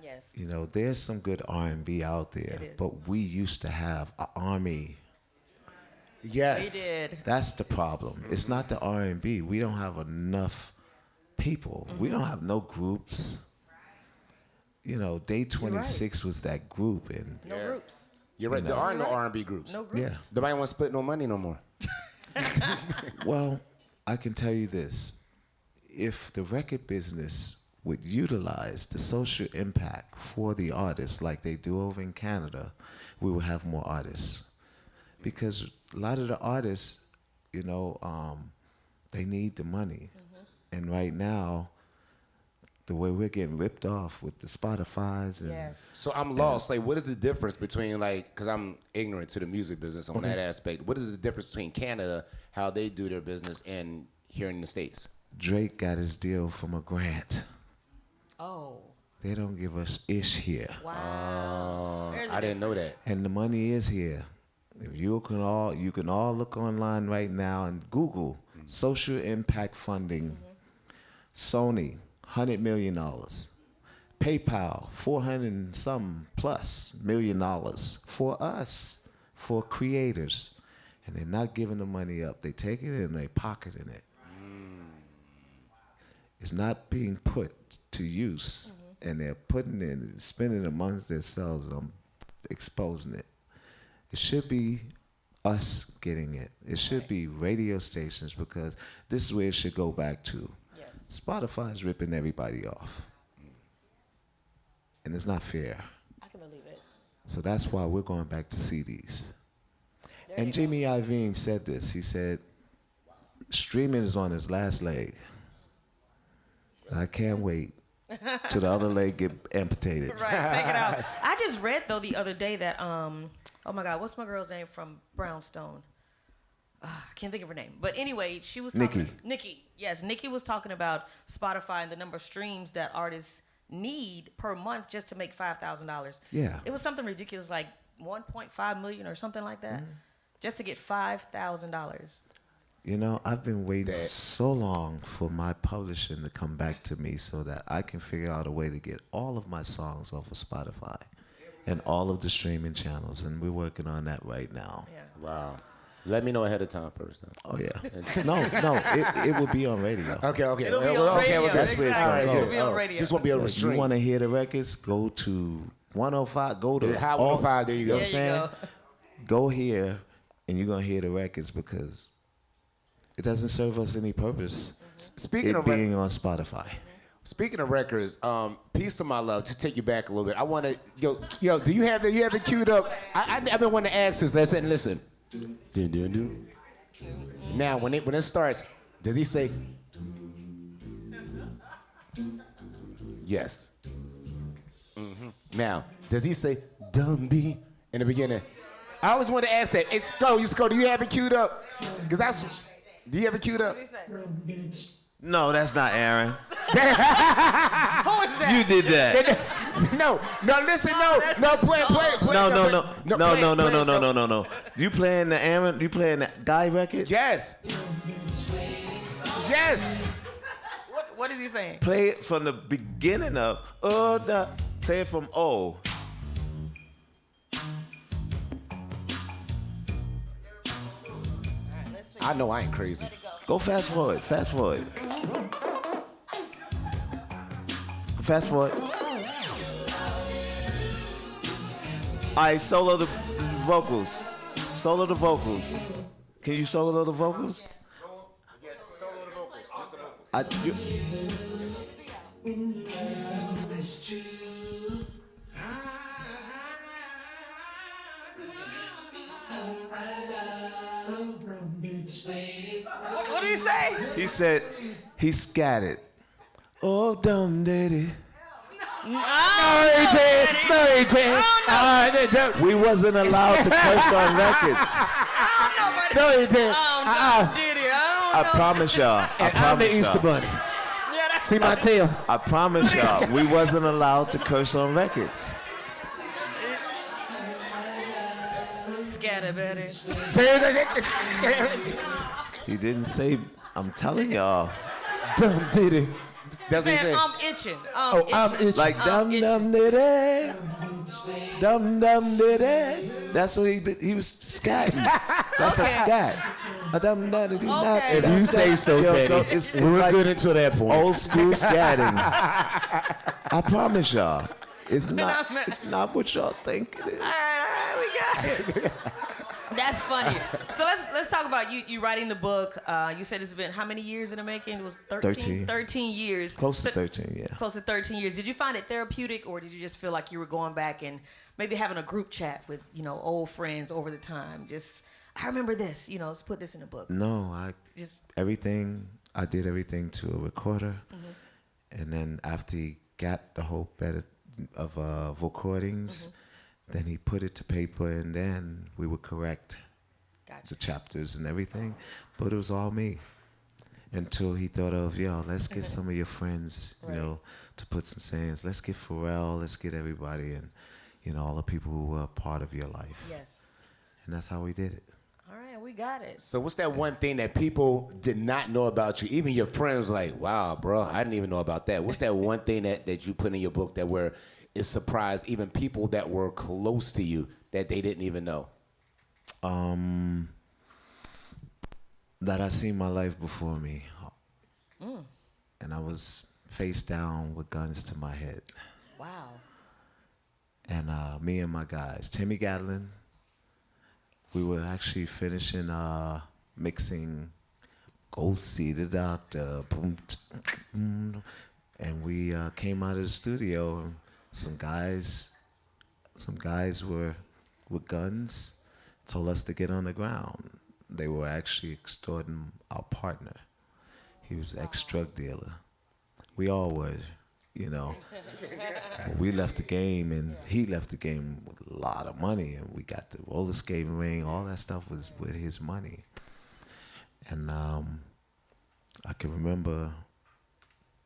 Yes. There's some good R&B out there, It is. but we used to have an army. Yes. We did. That's the problem. It's not the R&B. We don't have enough people. We don't have no groups. Day 26 was that group, and No groups. You're right. There are no R&B groups. No yeah. groups. Nobody wants to split no money no more. Well, I can tell you this. If the record business would utilize the social impact for the artists like they do over in Canada, we will have more artists. Because a lot of the artists, they need the money. And right now, the way we're getting ripped off with the Spotifys and Yes. So I'm lost. Like, what is the difference between, like, because I'm ignorant to the music business on that aspect. What is the difference between Canada, how they do their business, and here in the States? Drake got his deal from a grant. Oh. They don't give us ish here. Wow. There's a I didn't know difference. that. And the money is here. If you can all look online right now and Google social impact funding. Sony, $100 million. PayPal, 400 and some plus $1 million for us, for creators. And they're not giving the money up. They take it and they pocketing it. It's not being put to use. And they're putting it and spending it amongst themselves and exposing it. It should be us getting it. It should be radio stations, because this is where it should go back to. Yes. Spotify is ripping everybody off. And it's not fair. I can believe it. So that's why we're going back to CDs. There And you Jimmy Iovine said this. He said, streaming is on its last leg. And I can't wait till the other leg get amputated. Right, take it out. I just read though the other day that oh my God, what's my girl's name from Brownstone? I can't think of her name. But anyway, she was talking. Nikki. Yes, Nikki was talking about Spotify and the number of streams that artists need per month just to make $5,000. Yeah. It was something ridiculous, like 1.5 million or something like that, just to get $5,000. I've been waiting so long for my publishing to come back to me so that I can figure out a way to get all of my songs off of Spotify and all of the streaming channels, and we're working on that right now. Yeah. Wow. Let me know ahead of time first. Then. Oh, yeah. No, it will be on radio. Okay. It'll be on radio. That's where it's gonna Exactly. go. It'll be on radio. Just want to be able to If you stream. want to hear the records, go to 105, go to Hot 105, there you go. know what I'm There you saying? Go here, and you're going to hear the records, because it doesn't serve us any purpose Speaking it of being on Spotify. Speaking of records, Peace of My Love, just take you back a little bit. I want to, yo, do you have it queued up? I've been wanting to ask this. Listen. Dun, dun, dun. Now, when it starts, does he say, yes? Mm-hmm. Now, does he say, Dumby in the beginning? I always want to ask that. Hey, Sco, do you have it queued up? Do you have it queued up? No, that's not Aaron. Who is that? You did that. No, listen, play. No. You playing the Aaron? You playing the Guy record? Yes. What is he saying? Play it from the beginning of play it from O. I know I ain't crazy. Go fast forward. All right, solo the vocals. Solo the vocals. Can you solo the vocals? What did he say? He said he scattered. Oh, dumb daddy. No, he didn't. We wasn't allowed to curse on records. No, he didn't. I promise y'all. I'm the Easter Bunny. Yeah, that's See my tail? I promise y'all, we wasn't allowed to curse on records. Scatter, Betty. He didn't say, I'm telling y'all. Dumb diddy. That's what he said. I'm itching. I'm itching. Like dum dum diddy. Dum dum diddy. That's what he was scatting. That's a scat. A dum dum diddy. Okay. If you say so, Teddy. So it's We're like good until that point. old school scatting. I promise y'all. It's not what y'all think it is. All right, we got it. That's funny. So let's talk about you writing the book. You said it's been how many years in the making? It was 13? 13 years. Close to 13, yeah. Close to 13 years. Did you find it therapeutic, or did you just feel like you were going back and maybe having a group chat with, old friends over the time? Just, I remember this, let's put this in the book. No, I did everything to a recorder. Mm-hmm. And then after he got the whole bed of recordings, then he put it to paper, and then we would correct the chapters and everything. But it was all me. Until he thought of, let's get some of your friends, to put some sayings. Let's get Pharrell, let's get everybody, and, all the people who were a part of your life. Yes. And that's how we did it. All right, we got it. So what's that one thing that people did not know about you? Even your friends like, wow, bro, I didn't even know about that. What's that one thing that you put in your book that it surprised even people that were close to you that they didn't even know? That I seen my life before me. And I was face down with guns to my head. Wow. And me and my guys, Timmy Gatlin, we were actually finishing mixing Go See the Doctor. And we came out of the studio, and some guys were with guns, told us to get on the ground. They were actually extorting our partner. He was an ex-drug dealer. We all were, We left the game, and he left the game with a lot of money, and we got the roller skating ring. All that stuff was with his money. And I can remember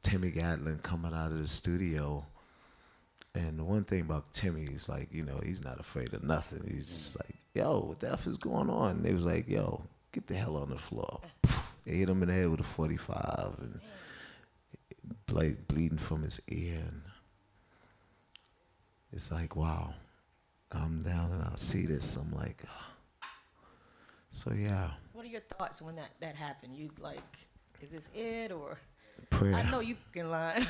Timmy Gatlin coming out of the studio. And the one thing about Timmy is like, he's not afraid of nothing. He's just like, yo, what the F is going on? And they was like, yo, get the hell on the floor. They hit him in the head with a 45 and bleeding from his ear. And it's like, wow. I'm down and I see this. I'm like, so yeah. What are your thoughts when that happened? You like, is this it or? Prayer. I know you can lie.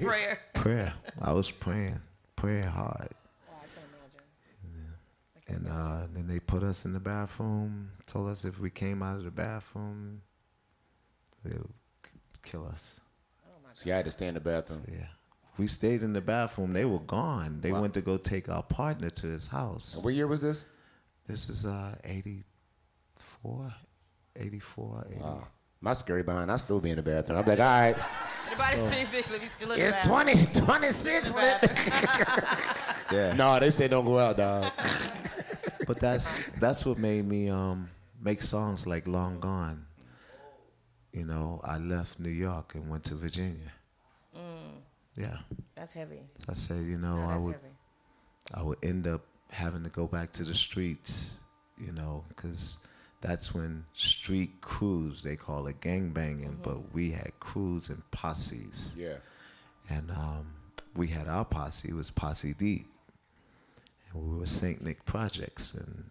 Prayer. Prayer. I was praying hard. Oh, I can imagine. And then they put us in the bathroom, told us if we came out of the bathroom, they'll kill us. So you had to stay in the bathroom. Yeah. We stayed in the bathroom. They were gone. They went to go take our partner to his house. And what year was this? This is 84. 80. Wow. My scary behind, I still be in the bathroom. I'm like, all right. Anybody see Big Lip? He's still in the It's bathroom. 26. Yeah. No, they say don't go out, dog. But that's what made me make songs like Long Gone. You know, I left New York and went to Virginia. Yeah. That's heavy. I said, you know, No, I that's would heavy. I would end up having to go back to the streets, you know, because that's when street crews, they call it gangbanging, but we had crews and posses. Yeah. And we had our posse, it was Posse Deep. And we were St. Nick Projects, and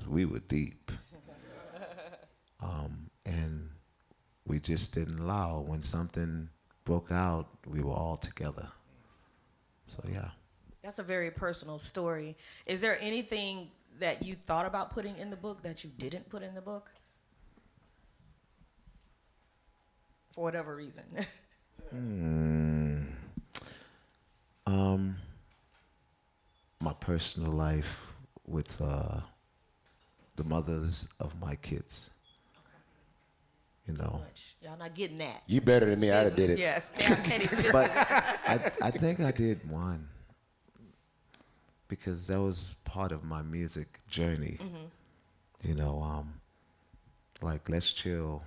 we were deep. And we just didn't allow, when something broke out, we were all together. So yeah. That's a very personal story. Is there anything that you thought about putting in the book that you didn't put in the book? For whatever reason. My personal life with the mothers of my kids. You know. Y'all not getting that. You better than me. I did it. Yes. Yeah, But I think I did one. Because that was part of my music journey. You know, like Let's Chill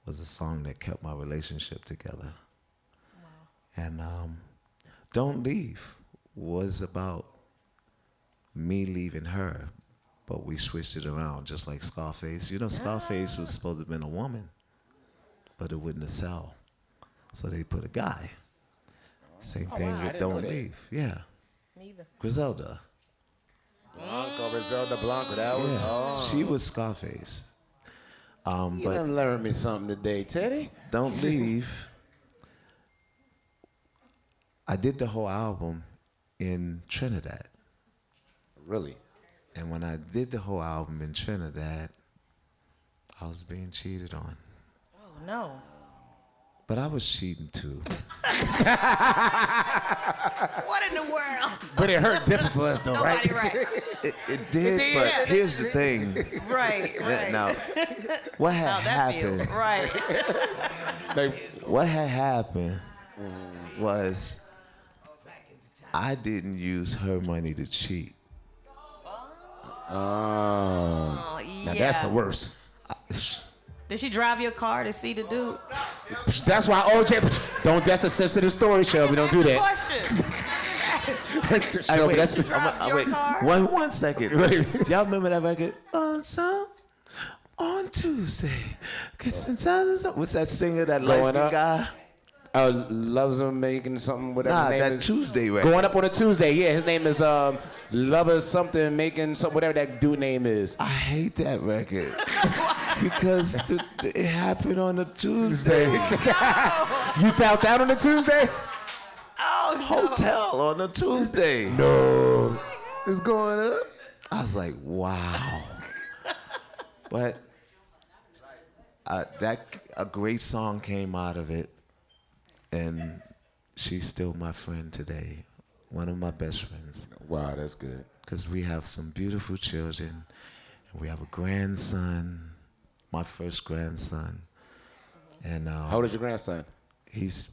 was a song that kept my relationship together. And Don't Leave was about me leaving her, but we switched it around, just like Scarface. You know, Scarface was supposed to have been a woman, but it wouldn't sell. So they put a guy. Same thing wow. I with didn't know Don't that. Leave. Yeah. Neither. Griselda. Blanco, Griselda Blanco. That was, She was Scarface. You But done learned me something today, Teddy. Don't Leave. I did the whole album in Trinidad. Really? And when I did the whole album in Trinidad, I was being cheated on. Oh, no. But I was cheating too. What in the world? But it hurt different for us, though, Nobody right? right. It did, but here's the thing. Right. Now, what had How'd that feel? happened? Right. What had happened was I didn't use her money to cheat. Oh, Now yeah. that's the worst. Did she drive your car to see the dude? That's why OJ. That's a sensitive story, Shelby. Don't do that. Question. Shelby, that's Drive your car? One second. Y'all remember that record? On Tuesday. What's that singer, that Going light-skinned up? guy? Loves him making something, whatever Nah, his name that is. Tuesday record. Going up on a Tuesday, yeah. His name is Lovers something making something, whatever that dude name is. I hate that record. Because it happened on a Tuesday. You found out on a Tuesday? Oh, no. Hotel on a Tuesday. No. It's going up. I was like, wow. But a great song came out of it. And she's still my friend today. One of my best friends. Wow, that's good. Because we have some beautiful children. And we have a grandson, my first grandson. And How old is your grandson? he's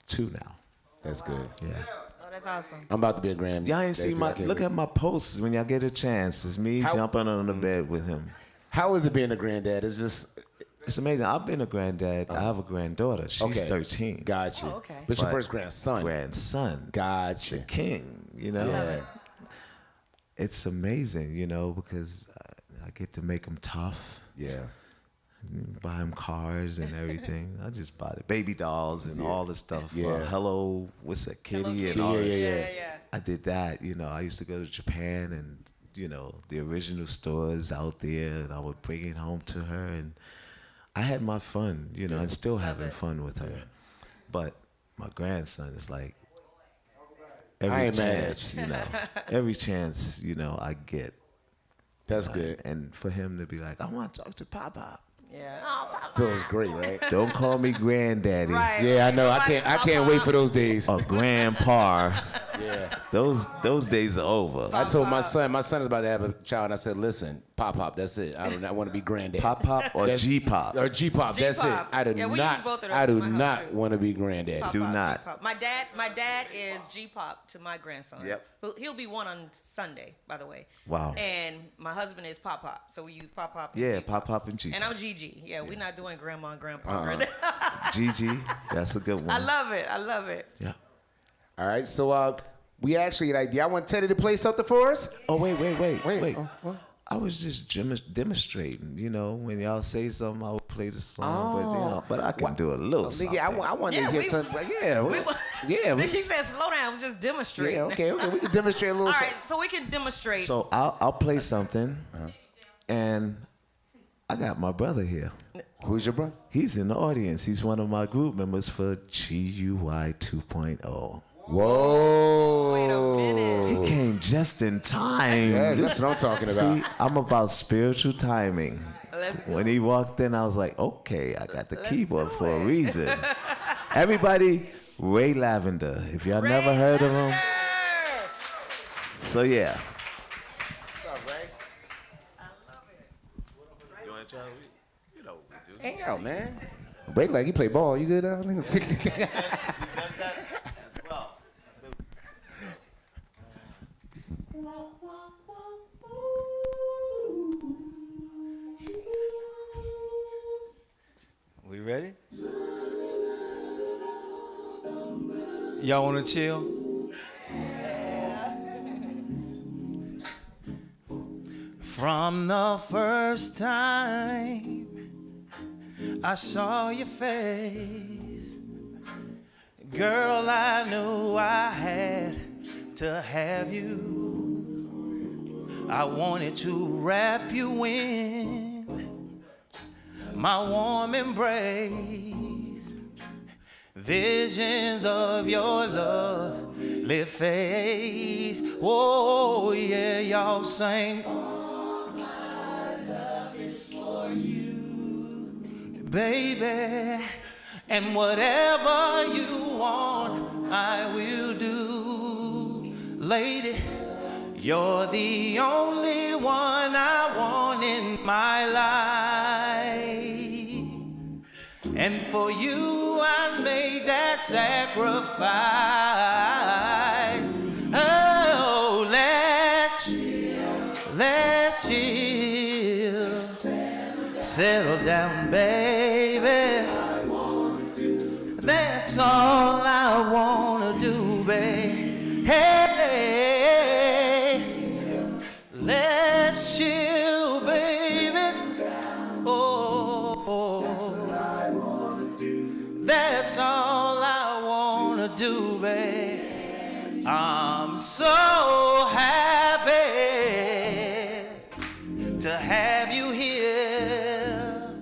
2 now. That's good. Yeah. Oh, that's awesome. I'm about to be a grand. Y'all ain't see look at my posts when y'all get a chance. It's me jumping on the bed with him. How is it being a granddad? It's just. It's amazing. I've been a granddad. I have a granddaughter. She's 13. Got you. Oh, okay. But your But first grandson. Grandson. Gotcha. The king, you know? Yeah. It's amazing, you know, because I get to make him tough. Yeah. Buy him cars and everything. I just buy the baby dolls and all the stuff. Yeah. Hello, what's that, Kitty? Hello, and Kitty. all that. Yeah. I did that, you know. I used to go to Japan and, you know, the original stores out there, and I would bring it home to her. And I had my fun, you know, and still having fun with her. But my grandson is like, I every ain't mad at chance, you know, every chance, you know, I get. That's good. And for him to be like, I want to talk to Papa. Yeah. Feels great, right? Don't call me granddaddy Right. Yeah, I know. I Everybody's can't wait for those days. or grandpa. Yeah. Those days are over. I told my son is about to have a child, and I said, listen, Pop, that's it. I do not want to be granddad. Pop or That's- G-pop. Or G-pop, that's it. G-pop. I do Yeah, we use both of those I do in my house, not too. want to be granddad. Do Pop-pop, not. G-pop. My dad is G-pop to my grandson. Yep. He'll be one on Sunday, by the way. Wow. And my husband is Pop-pop, so we use Pop-pop. and Yeah, G-pop. pop and G. And I'm Gigi. Yeah, we're not doing grandma and grandpa. Right now. Gigi, that's a good one. I love it. Yeah. All right, so we actually had an idea. I want Teddy to play something for us. Oh wait. Oh, what? I was just demonstrating. You know, when y'all say something, I would play the song. But I can do a little something. Yeah, I want to Yeah, hear we- something. Yeah, He said, slow down, just demonstrate. yeah. Okay. We can demonstrate a little. All right, so we can demonstrate. So I'll play something, and I got my brother here. Who's your brother? He's in the audience. He's one of my group members for GUI 2.0. Whoa. Wait a minute. He came just in time. Yes, that's what I'm talking about. See, I'm about spiritual timing. Let's go. When he walked in, I was like, okay, I got the keyboard do for a it. reason. Everybody, Ray Lavender. If y'all never heard of him. So yeah. What's up, Ray? You want to try? You know what we do. Hang out, man. Ray, like he play ball. You good? We ready? Y'all want to chill? From the first time I saw your face, girl, I knew I had to have you. I wanted to wrap you in my warm embrace. Visions of your lovely face. Oh, yeah, y'all sang. All my love is for you, baby. And whatever you want, I will do. Lady, you're the only one I want in my life. And for you, I made that sacrifice. Oh, let's chill. Settle down, baby. That's all I wanna do, babe. Hey, let's chill, baby. Oh, that's all I wanna do, babe. I'm so happy to have you here,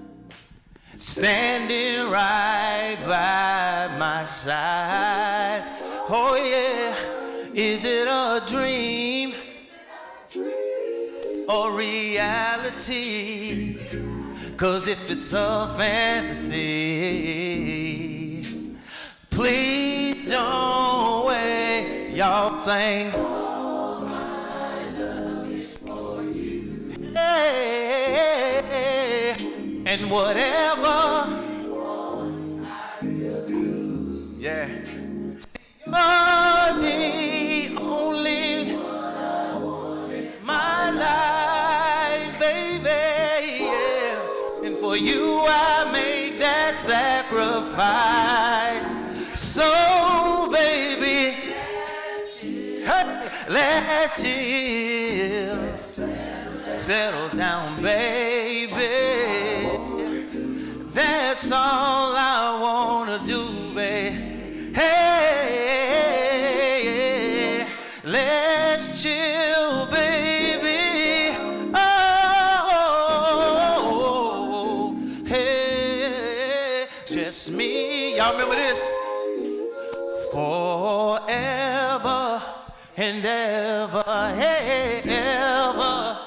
standing right by my side. Oh yeah, is it a dream or reality? 'Cause if it's a fantasy, please don't wait. Y'all sing. All my love is for you. Hey, and whatever you want, I will do. Yeah. You're the only one I want in my life, baby. Yeah. And for you, I make that sacrifice. So, baby, hey, let's chill. Settle down, baby. That's all I wanna do, baby. Hey, let's chill, baby. Oh, hey, just me. Y'all remember this? Forever and ever, hey, ever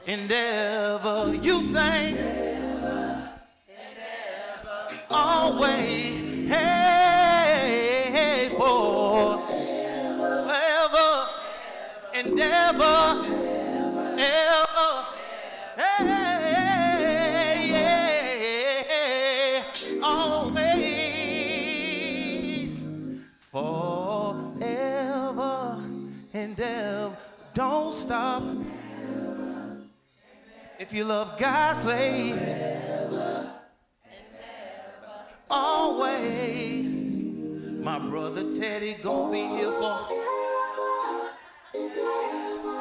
and ever. You sang. always, hey, forever and ever, ever, hey, yeah, always, forever and ever. Don't stop. If you love God, say always. My brother Teddy gon' be here for.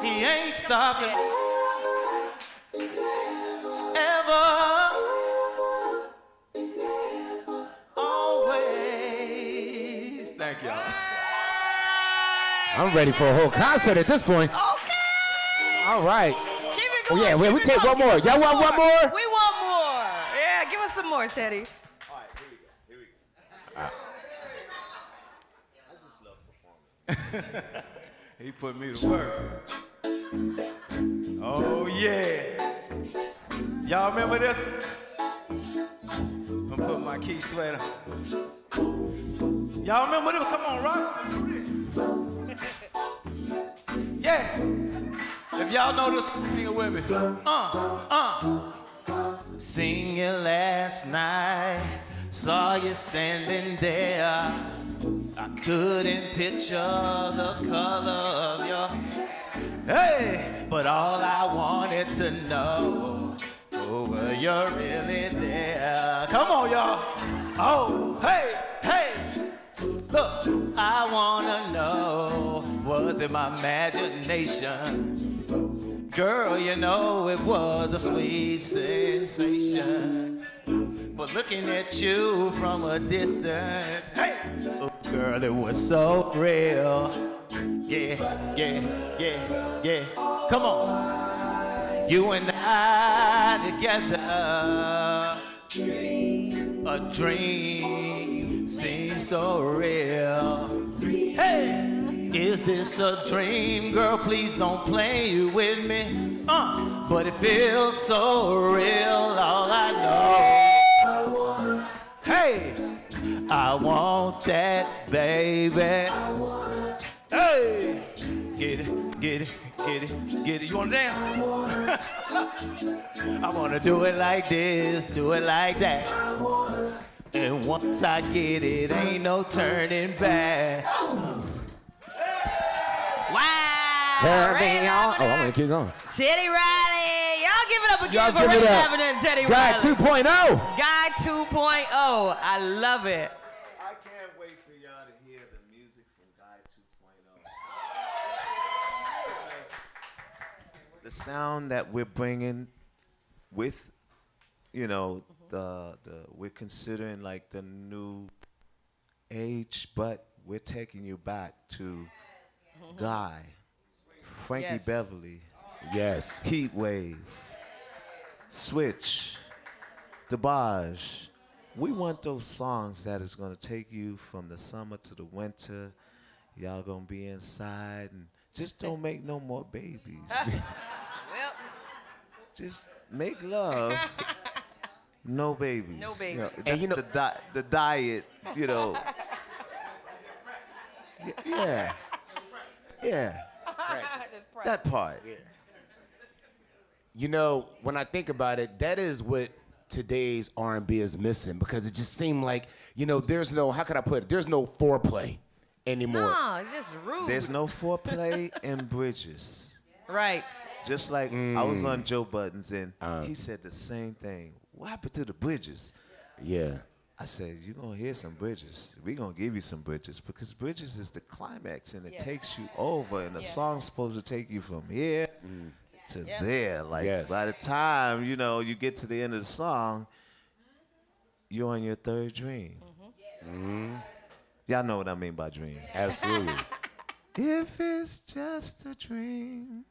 He ain't stopping ever, always. Thank y'all. I'm ready for a whole concert at this point. Okay. All right. Keep it Oh, going. yeah, we keep it take going. one more. Give us Y'all some want one more? We want more. Yeah, give us some more, Teddy. All right, here we go. I just love performing. He put me to work. Oh yeah. Y'all remember this? I'm gonna put my key sweater. Y'all remember this? Come on, rock. Yeah. If y'all know this, sing it with me. Sing it last night. Saw you standing there. I couldn't picture the color of your. Hey, but all I wanted to know, were you really there? Come on, y'all. Oh, hey, hey. Look, I wanna know, was it my imagination? Girl, you know it was a sweet sensation. But looking at you from a distance, hey, oh, girl, it was so real. Yeah, yeah, yeah, yeah. Come on. You and I together, a dream seems so real. Hey, is this a dream? Girl, please don't play with me. But it feels so real, all I know. Hey, I want that, baby. Hey, get it, get it, get it, get it. You wanna dance? I wanna do it like this, do it like that. And once I get it, ain't no turning back. Wow. Turn me Ray on. Oh, I'm Lavender, gonna keep going. Teddy Riley. Y'all give it up again Y'all for give Ray it up. Lavender and Teddy Guy Riley. 2.0. Guy 2.0. I love it. I can't wait for y'all to hear the music from Guy 2.0. The sound that we're bringing with, you know, we're considering like the new age, but we're taking you back to Guy, Frankie Yes. Beverly, Yes. Heat Wave, Switch, DeBarge. We want those songs that is gonna take you from the summer to the winter. Y'all gonna be inside and just don't make no more babies. Well, Just make love. No babies. No babies. You know, that's And you know- the diet, you know. Yeah. Yeah. That part. You know, when I think about it, that is what today's R&B is missing, because it just seemed like, you know, there's no, how can I put it? There's no foreplay anymore. no, it's just rude. There's no foreplay and bridges. Right. Just like I was on Joe Budden's and he said the same thing. What happened to the bridges? Yeah. I said, you're going to hear some bridges. We're going to give you some bridges because bridges is the climax and it Yes. takes you over. And the Yes. song's supposed to take you from here to Yes. there. Like Yes. by the time, you know, you get to the end of the song, you're on your third dream. Y'all know what I mean by dream. Absolutely. If it's just a dream.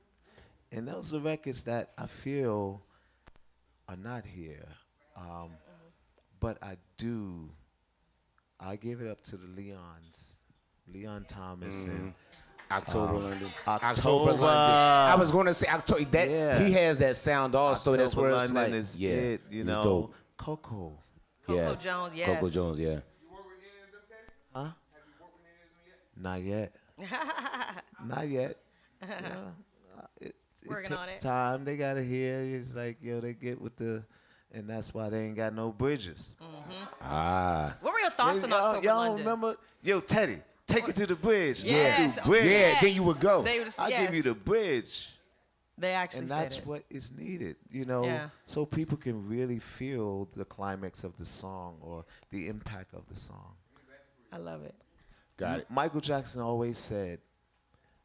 And those are records that I feel are not here. But I give it up to the Leons. Leon Thomas and October London. October. London. I was going to say October. That Yeah. he has that sound also. That's October where it's London like, is yeah, it, you he's know. dope. Coco. Coco Jones, yes. Coco Jones, yeah. Huh? Not yet. Not yet. Yeah. It Working takes on it. time. They gotta hear. It's like, yo, they get with the, and that's why they ain't got no bridges. Ah. What were your thoughts on October Y'all London? remember? Yo, Teddy, take it to the bridge. Yes. Do bridge. Yeah, Yes. then you would go. They would, I'll give you the bridge. They actually And said that's it. what is needed, you know, Yeah. so people can really feel the climax of the song or the impact of the song. I love it. Got it. Michael Jackson always said,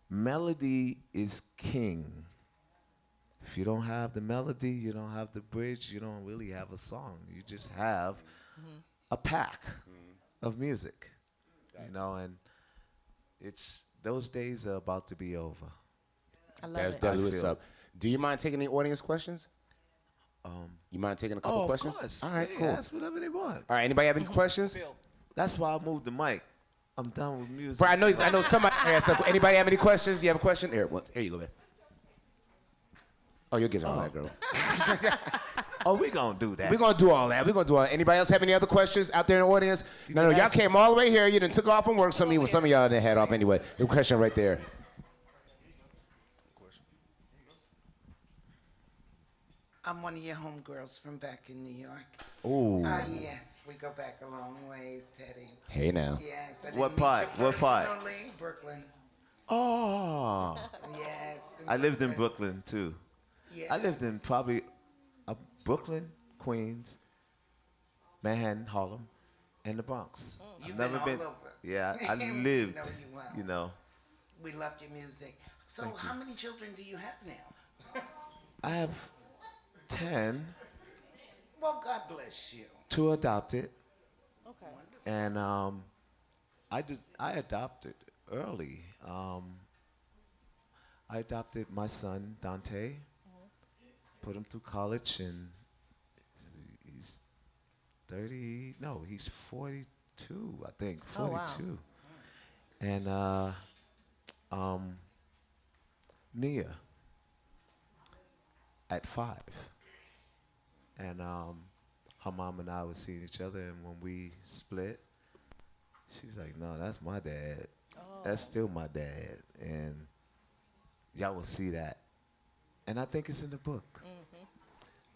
melody is king. If you don't have the melody, you don't have the bridge, you don't really have a song. You just have a pack of music, you know, and it's, those days are about to be over. I love That's it. definitely I what's feel- up. Do you mind taking any audience questions? You mind taking a couple Oh, questions? of course. All right, They cool. ask whatever they want. All right, anybody have any questions? That's why I moved the mic. I'm done with music. Bro, I know somebody has some. Anybody have any questions? You have a question? Here you go, man. Oh, you'll get all that, girl. Oh, we gonna do that. We're gonna do all that. Anybody else have any other questions out there in the audience? No, can y'all ask- came all the way here. You done took off from work. Some of y'all didn't head off anyway. The question right there. I'm one of your homegirls from back in New York. Ooh. Yes, we go back a long ways, Teddy. Hey now. Yes. I What didn't meet part? you What part? personally, Brooklyn. Oh, Yes. I lived in Brooklyn too. Yes. I lived in probably Brooklyn, Queens, Manhattan, Harlem, and the Bronx. You've I've never been all over. Yeah, I No, lived. you won't. You know, We loved your music. So, how many children do you have now? I have 10, Well, God bless you. 2 adopted, Okay. and I adopted early. I adopted my son Dante, put him through college, and he's 30. No, he's 42. I think Oh, wow. 42. And Nia at 5. And her mom and I were seeing each other, and when we split, she's like, "No, that's my dad. That's still my dad." And y'all will see that. And I think it's in the book.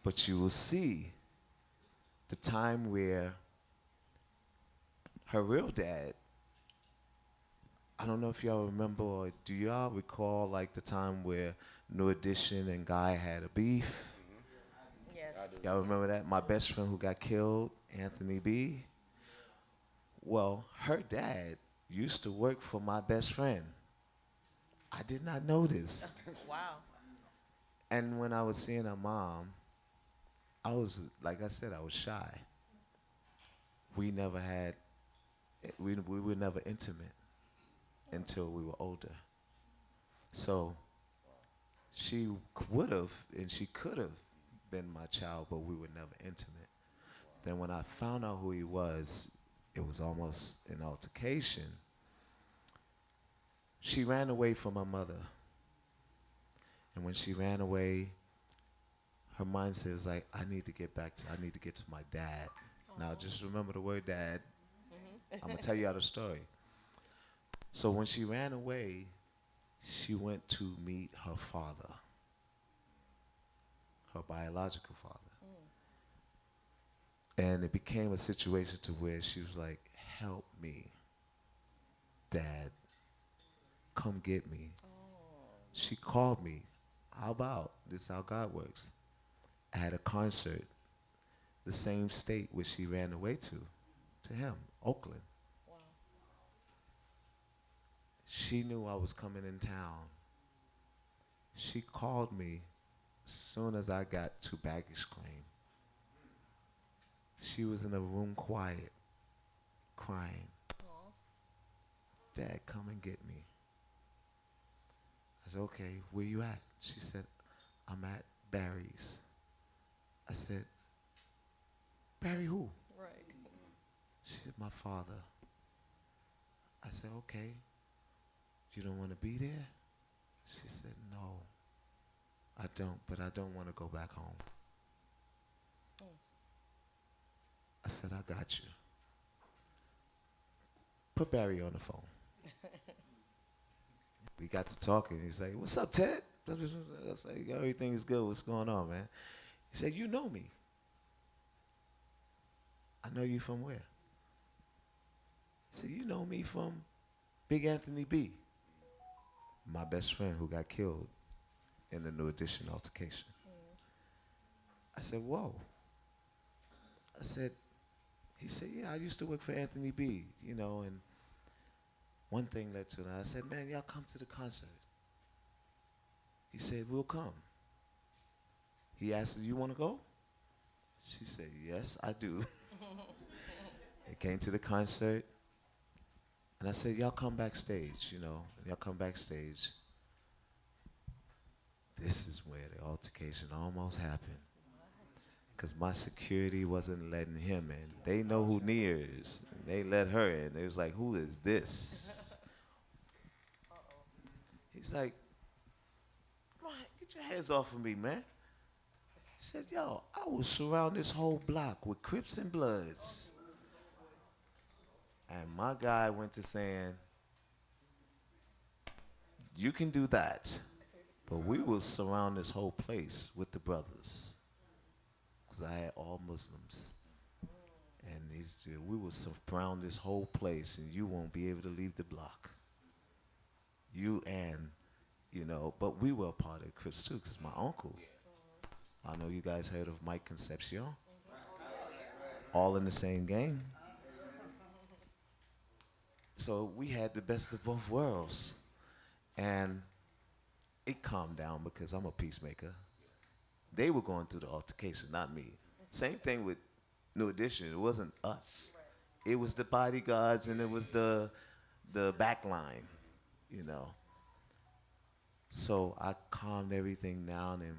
But you will see the time where her real dad, I don't know if y'all remember, or do y'all recall like the time where New Edition and Guy had a beef? Yes. Y'all remember that? My best friend who got killed, Anthony B. Well, her dad used to work for my best friend. I did not know this. Wow. And when I was seeing her mom, I was, like I said, I was shy. We never had, we were never intimate until we were older. So she would have and she could have been my child, but we were never intimate. Then when I found out who he was, it was almost an altercation. She ran away from her mother. And when she ran away, her mindset was like, I need to get to my dad. Now just remember the word dad. I'm gonna tell you the story. So when she ran away, she went to meet her father, her biological father. And it became a situation to where she was like, help me, Dad, come get me. She called me. How about, this is how God works. I had a concert, the same state where she ran away to him, Oakland. Wow. She knew I was coming in town. She called me as soon as I got to baggage claim. She was in a room quiet, crying. Dad, come and get me. I said, okay, where you at? She said, I'm at Barry's. I said, Barry who? Right. She said, my father. I said, okay. You don't want to be there? She said, no, I don't, but I don't want to go back home. I said, I got you. Put Barry on the phone. We got to talking. He's like, what's up, Ted? I was like, everything is good. What's going on, man? He said, you know me. I know you from where? He said, you know me from Big Anthony B, my best friend who got killed in the New Edition altercation. I said, whoa. I said, he said, yeah, I used to work for Anthony B, you know, and one thing led to another. I said, man, y'all come to the concert. He said, we'll come. He asked, you want to go? She said, yes, I do. They came to the concert, and I said, y'all come backstage, you know, y'all come backstage. This is where the altercation almost happened. Because my security wasn't letting him in. They know who Nia is. And they let her in. They was like, who is this? He's like, come on, get your hands off of me, man. He said, yo, I will surround this whole block with Crips and Bloods. And my guy went to saying, you can do that, but we will surround this whole place with the brothers. Because I had all Muslims. And we will surround this whole place, and you won't be able to leave the block. You and, you know, but we were a part of Crips too, because my uncle, I know you guys heard of Mike Concepcion. All in the same game. So we had the best of both worlds. And it calmed down because I'm a peacemaker. They were going through the altercation, not me. Same thing with New Edition. It wasn't us. It was the bodyguards and it was the back line, you know. So I calmed everything down and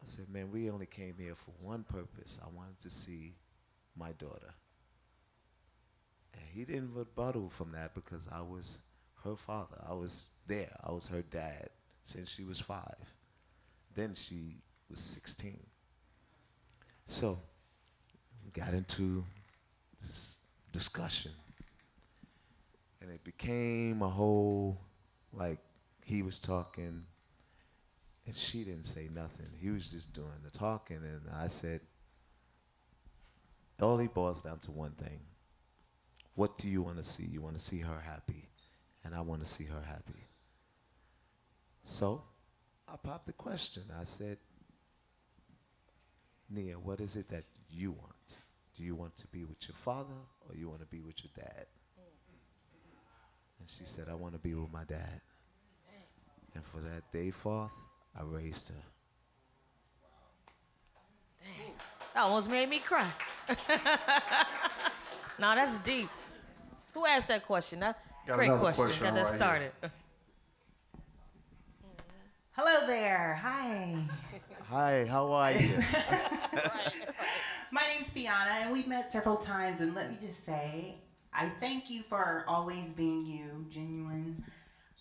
I said, man, we only came here for one purpose. I wanted to see my daughter. And he didn't rebuttal from that because I was her father. I was there. I was her dad since she was 5. Then she was 16. So we got into this discussion. And it became a whole, like, he was talking and she didn't say nothing. He was just doing the talking. And I said, it only boils down to one thing. What do you want to see? You want to see her happy. And I want to see her happy. So I popped the question. I said, Nia, what is it that you want? Do you want to be with your father or you want to be with your dad? And she said, I want to be with my dad. And for that day forth, I raised her. That almost made me cry. No, that's deep. Who asked that question? Great question. Got that started. Hello there. Hi. Hi, how are you? My name's Fiona, and we've met several times, and let me just say, I thank you for always being you, genuine,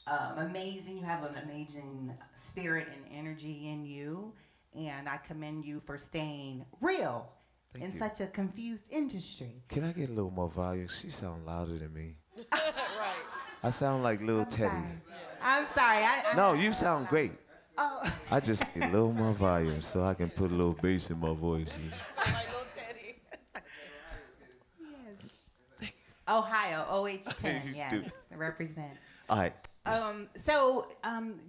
amazing. You have an amazing spirit and energy in you, and I commend you for staying real in such a confused industry. Can I get a little more volume? She sounds louder than me. Right. I sound like little Teddy. I'm sorry. No, you sound great. Oh. I just need a little more volume so I can put a little bass in my voice. Like little Teddy. Yes. Ohio, OH10, You yes, stupid. represent. All right. So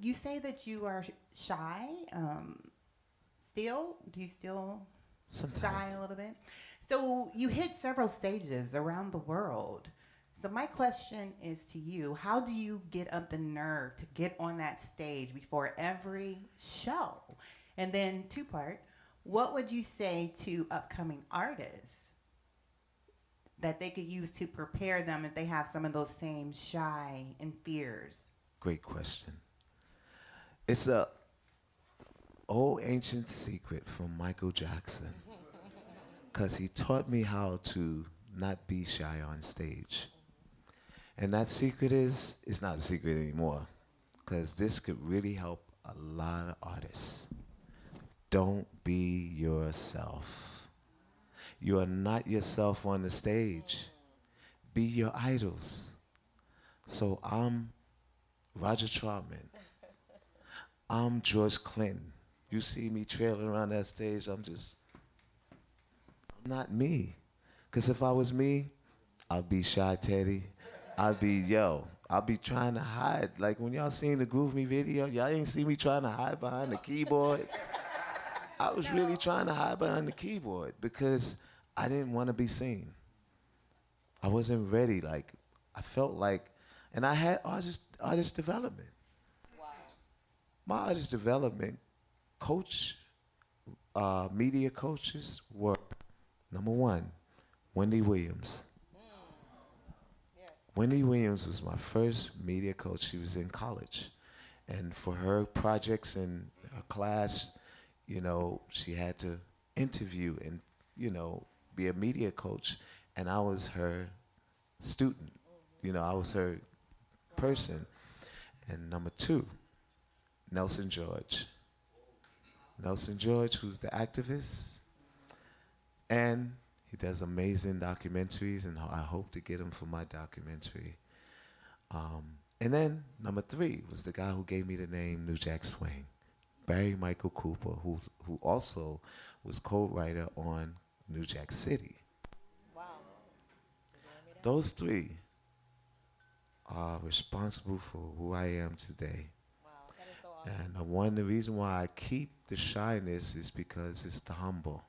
you say that you are shy. Still, do you still Sometimes. shy a little bit? So you hit several stages around the world. So my question is to you, how do you get up the nerve to get on that stage before every show? And then 2-part, what would you say to upcoming artists that they could use to prepare them if they have some of those same shy and fears? Great question. It's a old ancient secret from Michael Jackson. Because he taught me how to not be shy on stage. And that secret is, it's not a secret anymore. Because this could really help a lot of artists. Don't be yourself. You are not yourself on the stage. Be your idols. So I'm Roger Troutman. I'm George Clinton. You see me trailing around that stage, I'm not me. Because if I was me, I'd be Shy Teddy. I'd be trying to hide. Like when y'all seen the Groove Me video, y'all ain't see me trying to hide behind the keyboard. I was really trying to hide behind the keyboard because I didn't want to be seen. I wasn't ready. Like, I felt like, and I had artist development. Wow. My artist development media coaches were, number one, Wendy Williams. Yes. Wendy Williams was my first media coach. She was in college. And for her projects in her class, you know, she had to interview and, you know, be a media coach. And I was her student. You know, I was her person. And number two, Nelson George. Nelson George, who's the activist. And he does amazing documentaries, and I hope to get him for my documentary. And then number three was the guy who gave me the name New Jack Swing, Barry Michael Cooper, who also was co-writer on New Jack City. Wow. Those three are responsible for who I am today. Wow, that is so awesome. And the reason why I keep the shyness is because it's the humble.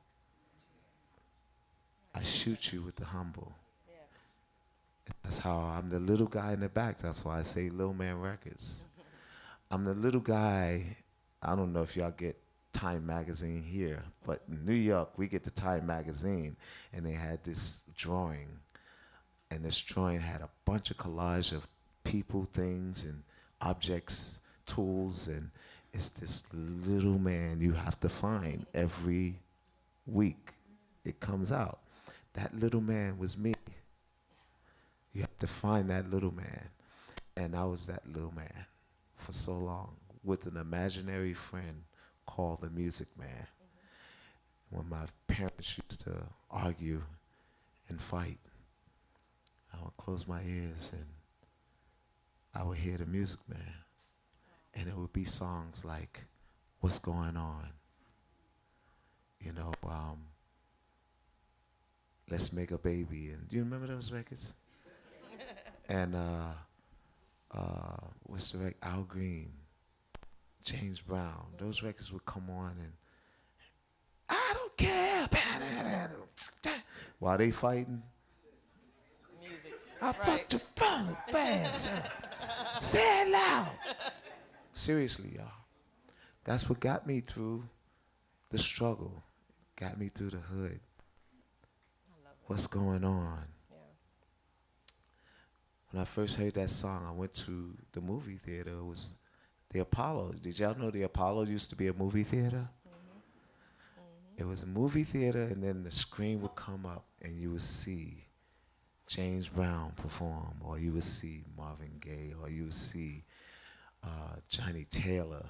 I shoot you with the humble. Yes. That's how I'm the little guy in the back. That's why I say Lil Man Records. I'm the little guy. I don't know if y'all get Time Magazine here, but in New York, we get the Time Magazine, and they had this drawing. And this drawing had a bunch of collage of people, things, and objects, tools, and it's this little man you have to find every week. It comes out. That little man was me. You have to find that little man. And I was that little man for so long with an imaginary friend called the Music Man. Mm-hmm. When my parents used to argue and fight, I would close my ears and I would hear the Music Man. And it would be songs like, What's Going On? You know, Let's Make a Baby. And do you remember those records? And what's the record? Al Green, James Brown. Those records would come on and I don't care. While they fighting, Music. I fucked the phone fast. Say it loud. Seriously, y'all. That's what got me through the struggle. Got me through the hood. What's going on? Yeah. When I first heard that song, I went to the movie theater. It was the Apollo. Did y'all know the Apollo used to be a movie theater? Mm-hmm. Mm-hmm. It was a movie theater, and then the screen would come up, and you would see James Brown perform, or you would see Marvin Gaye, or you would see Johnny Taylor.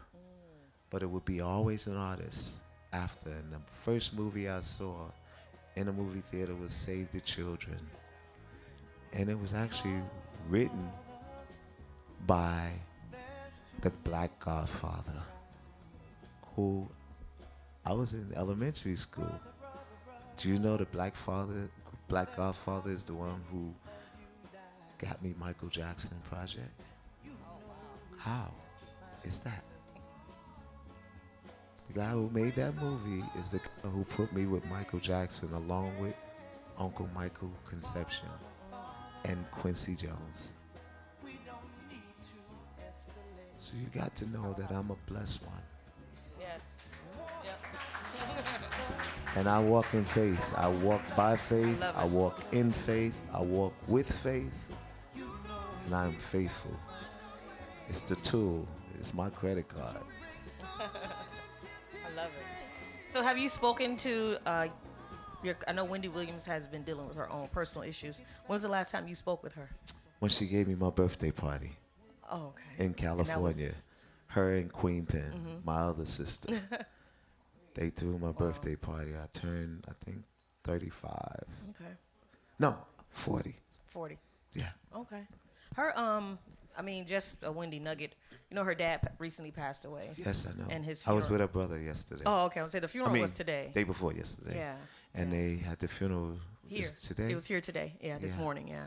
But it would be always an artist after. And the first movie I saw in a movie theater was Save the Children. And it was actually written by the Black Godfather, who I was in elementary school. Do you know the Black Godfather is the one who got me Michael Jackson project? How is that? The guy who made that movie is the guy who put me with Michael Jackson along with Uncle Michael Conception and Quincy Jones. So you got to know that I'm a blessed one. Yes. Yep. And I walk in faith. I walk by faith. I walk in faith. I walk with faith. And I'm faithful. It's the tool. It's my credit card. I love it. So have you spoken to I know Wendy Williams has been dealing with her own personal issues. When was the last time you spoke with her? When she gave me my birthday party. Oh, okay. In California. Her and Queen Pen, my other sister. They threw my birthday party. I turned, I think, 35. Okay. No, 40. 40. Yeah. Okay. Her I mean, just a Wendy nugget. You know, her dad recently passed away. Yes, I know. And his I was funeral. with her brother yesterday. Oh, okay. I was say the funeral was today. Day before yesterday. Yeah. And yeah. they had the funeral Here today. It was here today. Yeah, this Yeah. morning. Yeah.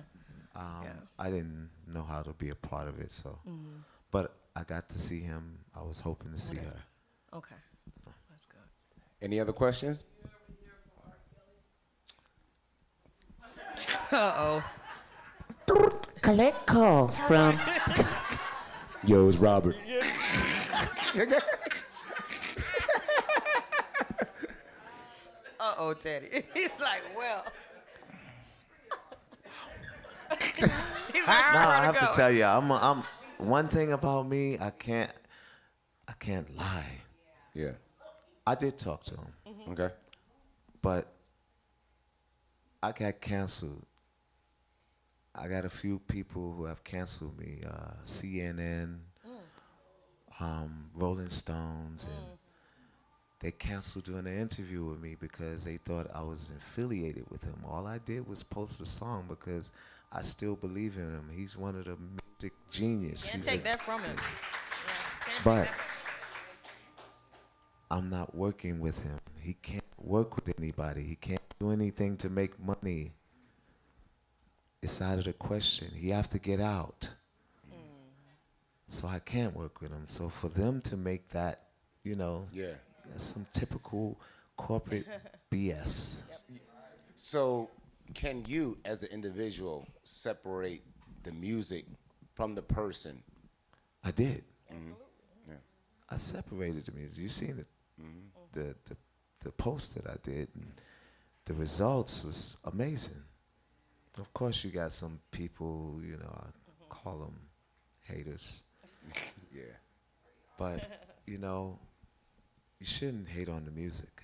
Yeah. I didn't know how to be a part of it, so. But I got to see him. I was hoping to see that's her. Okay. That's good. Any other questions? Uh-oh. Collect call from. Yo, it's Robert. Uh-oh, Teddy. He's like, well. He's like, No, I where have go? to tell you, I'm one thing about me, I can't lie. Yeah. I did talk to him, Okay. but I got canceled. I got a few people who have canceled me. CNN, Rolling Stones, and they canceled doing an interview with me because they thought I was affiliated with him. All I did was post a song because I still believe in him. He's one of the music genius. Can't He's take a- that from him. Yeah, can't But take that. I'm not working with him. He can't work with anybody. He can't do anything to make money. It's out of the question. He have to get out. So I can't work with him. So for them to make that, you know, Yeah. that's some typical corporate BS. So, can you, as an individual, separate the music from the person? I did. Yeah. I separated the music. You seen it, the post that I did, and the results was amazing. Of course, you got some people, you know, I call them haters, Yeah. but you know, you shouldn't hate on the music.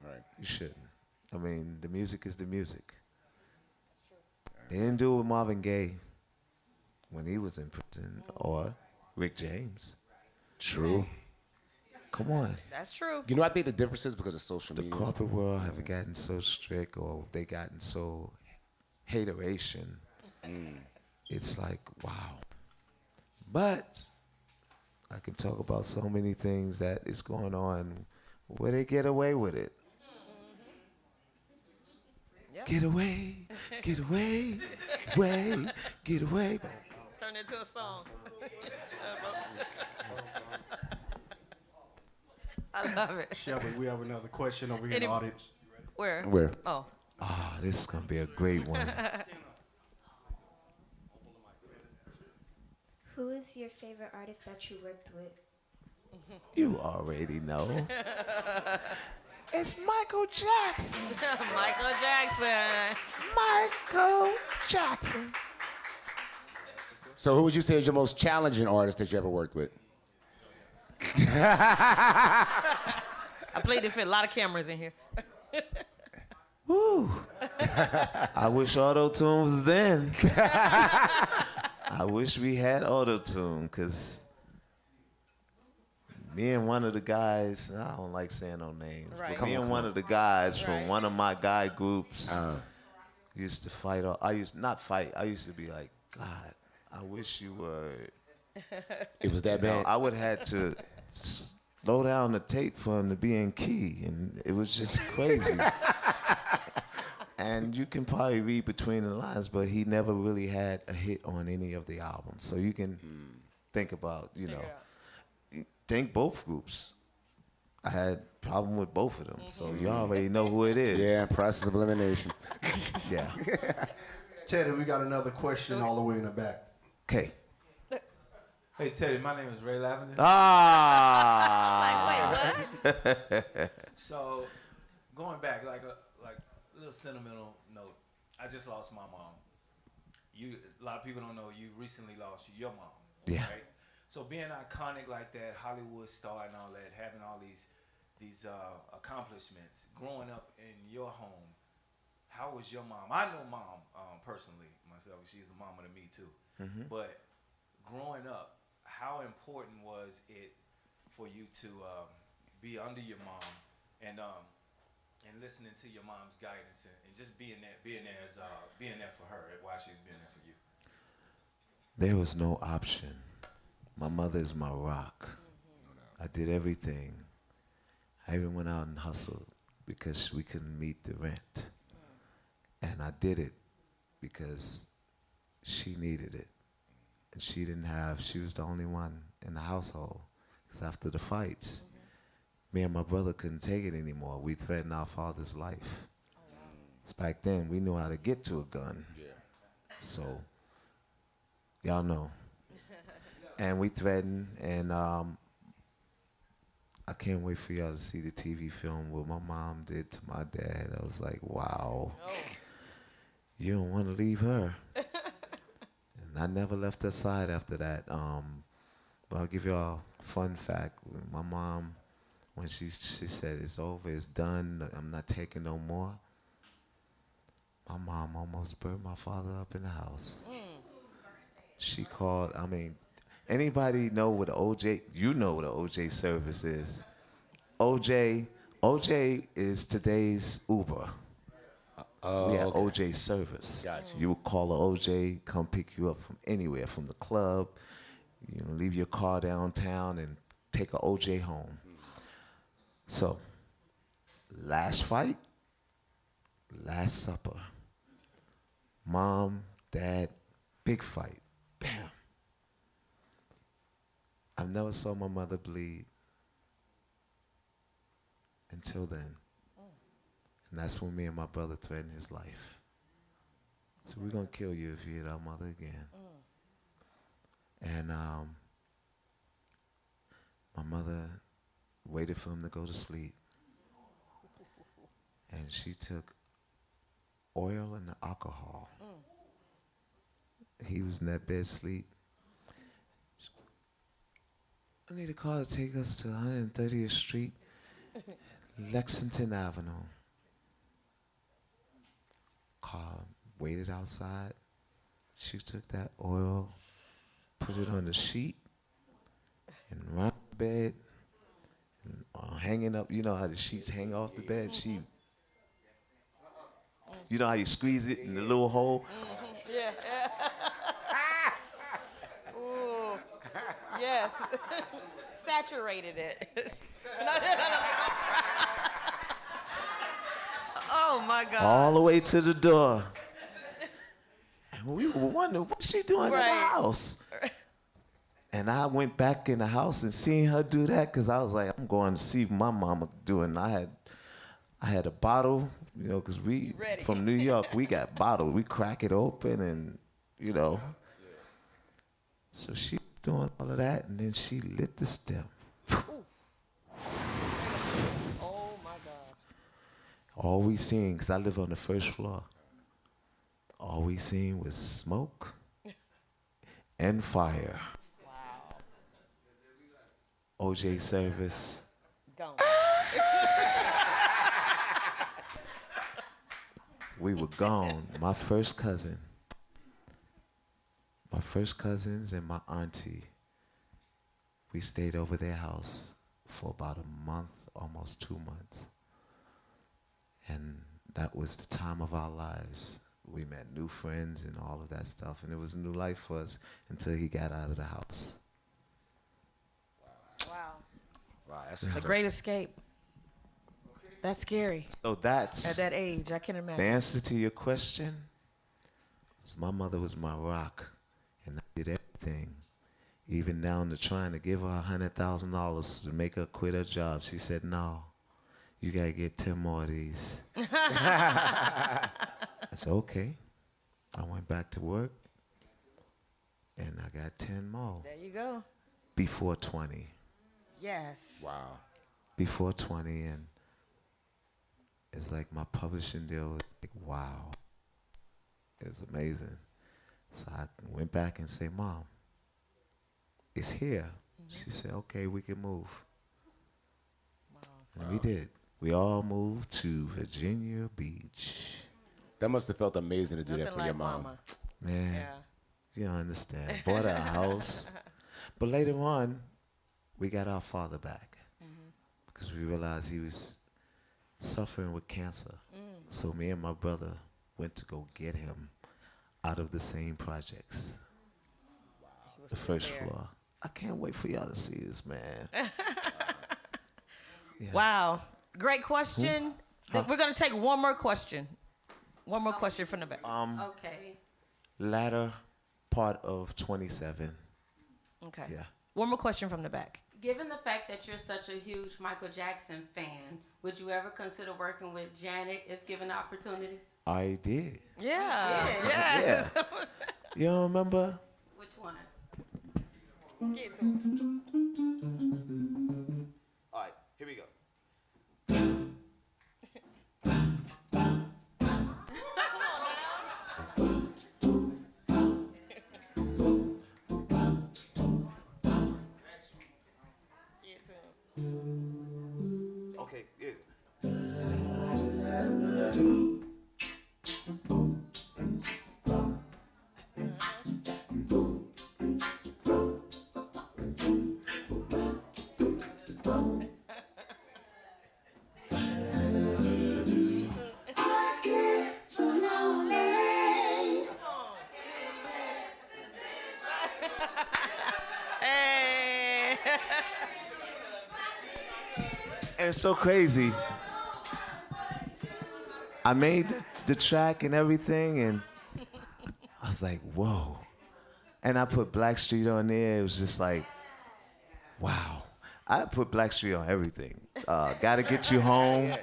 Right. You shouldn't. I mean, the music is the music. They didn't do it with Marvin Gaye when he was in prison, or Rick James. True. Come on. That's true. You know, I think the difference is because of social The media. corporate world have gotten so strict, or they gotten so hateration. It's like, wow. But I can talk about so many things that is going on where they get away with it. Yep. Get away, get away, get away. Turn it into a song. I love it. Shelby, we have another question over here in Any- the audience. Where? Where? Oh. Ah, this is gonna be a great one. Who is your favorite artist that you worked with? You already know. It's Michael Jackson. Michael Jackson. Michael Jackson. So, who would you say is your most challenging artist that you ever worked with? I played it for a lot of cameras in here. Woo. I wish auto-tune was then. I wish we had auto-tune, because me and one of the guys, I don't like saying no names, Right. but me and one of the guys from Right. one of my guy groups used to fight. I used to be like, God, I wish you were. It was that You know, bad. I would have to slow down the tape for him to be in key, and it was just crazy. And you can probably read between the lines, but he never really had a hit on any of the albums. So you can think about, you know, you think both groups. I had problem with both of them, so you already know who it is. Yeah, process of elimination. Yeah. Teddy, we got another question all the way in the back. Okay. Hey Teddy, my name is Ray Lavender. Ah. Wait, what? So, going back, like a little sentimental note. I just lost my mom. A lot of people don't know you recently lost your mom. Yeah. Right? So being iconic like that, Hollywood star and all that, having all these accomplishments, growing up in your home, how was your mom? I know mom personally myself. She's a mama to me too. But growing up, how important was it for you to be under your mom, and and listening to your mom's guidance and just being there for her while she's being there for you? There was no option. My mother is my rock. I did everything. I even went out and hustled because we couldn't meet the rent. And I did it because she needed it. And she was the only one in the household. Because after the fights, me and my brother couldn't take it anymore. We threatened our father's life. So back then, we knew how to get to a gun. So, y'all know. And we threatened, and I can't wait for y'all to see the TV film what my mom did to my dad. I was like, wow. You don't want to leave her. And I never left her side after that. But I'll give y'all a fun fact. My mom, when she said it's over, it's done, I'm not taking no more, my mom almost burned my father up in the house. She called, anybody know what OJ, you know what an OJ service is. OJ is today's Uber. We have OJ service. Gotcha. You would call an OJ, come pick you up from anywhere, from the club, leave your car downtown and take an OJ home. So, last fight, last supper. Mom, dad, big fight. Bam. I've never saw my mother bleed until then. And that's when me and my brother threatened his life. So we're going to kill you if you hit our mother again. And my mother waited for him to go to sleep. And she took oil and alcohol. He was in that bed asleep. I need a car to take us to 130th Street, Lexington Avenue. Car waited outside. She took that oil, put it on the sheet, and around the bed, and hanging up. You know how the sheets hang off the bed? You know how you squeeze it in the little hole? Yeah. Ooh. Yes. Saturated it. No. Oh my God. All the way to the door. And we were wondering, what's she doing in the house? And I went back in the house and seen her do that because I was like, I'm going to see my mama doing. I had a bottle, because we from New York, we got bottled. We crack it open and, So she doing all of that, and then she lit the stem. Oh my God. All we seen, because I live on the first floor, all we seen was smoke and fire. Wow. OJ service. Gone. We were gone. My first cousins and my auntie, we stayed over their house for about a month, almost 2 months. And that was the time of our lives. We met new friends and all of that stuff, and it was a new life for us until he got out of the house. Wow. Wow, that's A great escape. That's scary. So that's, at that age, I can imagine. the answer to your question is my mother was my rock, and I did everything, even down to trying to give her $100,000 to make her quit her job. She said, no, you got to get 10 more of these. I said, okay. I went back to work, and I got 10 more. There you go. Before 20. Yes. Wow. Before 20, and it's like my publishing deal was like, wow. It was amazing. So I went back and said, Mom, it's here. She said, okay, we can move. And we did. We all moved to Virginia Beach. That must have felt amazing to do Nothing that for like your mom. mama. Man, Yeah. you don't understand. Bought a house. But later on, we got our father back. Because we realized he was suffering with cancer. So me and my brother went to go get him out of the same projects. The first floor. I can't wait for y'all to see this, man. Yeah. Wow. Great question. We're going to take one more question. One more question from the back. Okay. Latter part of 27. Okay. Yeah. One more question from the back. Given the fact that you're such a huge Michael Jackson fan, would you ever consider working with Janet if given the opportunity? I did. Yeah. You did? Yes. Yeah. You don't remember? Which one? Get to him. All right, here we go. Okay, good. Hey. And it's so crazy. I made the track and everything, and I was like, whoa. And I put Blackstreet on there. It was just like, wow. I put Blackstreet on everything. Gotta Get You Home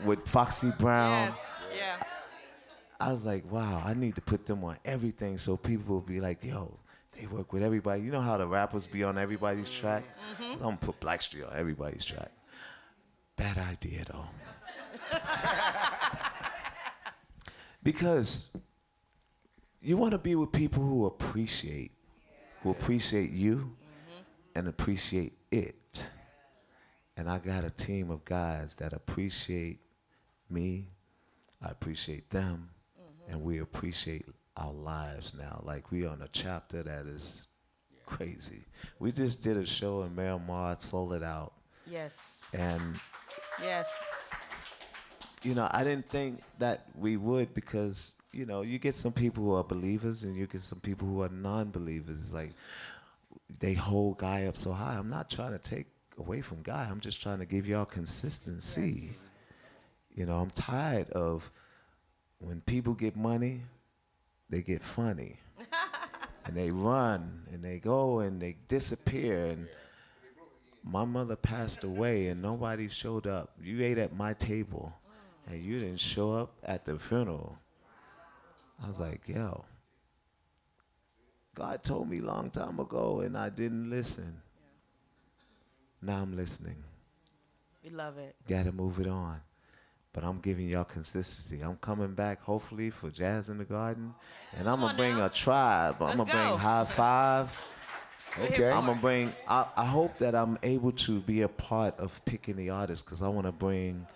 with Foxy Brown. Yes. Yeah. I was like, wow, I need to put them on everything so people will be like, yo, they work with everybody. You know how the rappers be on everybody's track? I'm gonna put Blackstreet on everybody's track. Bad idea, though. Because you want to be with people who appreciate you and appreciate it. And I got a team of guys that appreciate me, I appreciate them, and we appreciate our lives now. Like, we on a chapter that is crazy. We just did a show in Miramar, sold it out. Yes. And Yes. you know, I didn't think that we would, because, you know, you get some people who are believers and you get some people who are non-believers. It's like they hold Guy up so high. I'm not trying to take away from Guy. I'm just trying to give y'all consistency. Yes. You know, I'm tired of when people get money, they get funny. And they run and they go and they disappear. And my mother passed away and nobody showed up. You ate at my table and you didn't show up at the funeral. I was like, yo, God told me a long time ago and I didn't listen. Now I'm listening. We love it. Gotta move it on. But I'm giving y'all consistency. I'm coming back hopefully for Jazz in the Garden. And I'm gonna bring a tribe. I'm gonna bring High Five. Okay. I'm gonna bring, I hope that I'm able to be a part of picking the artists, because I wanna bring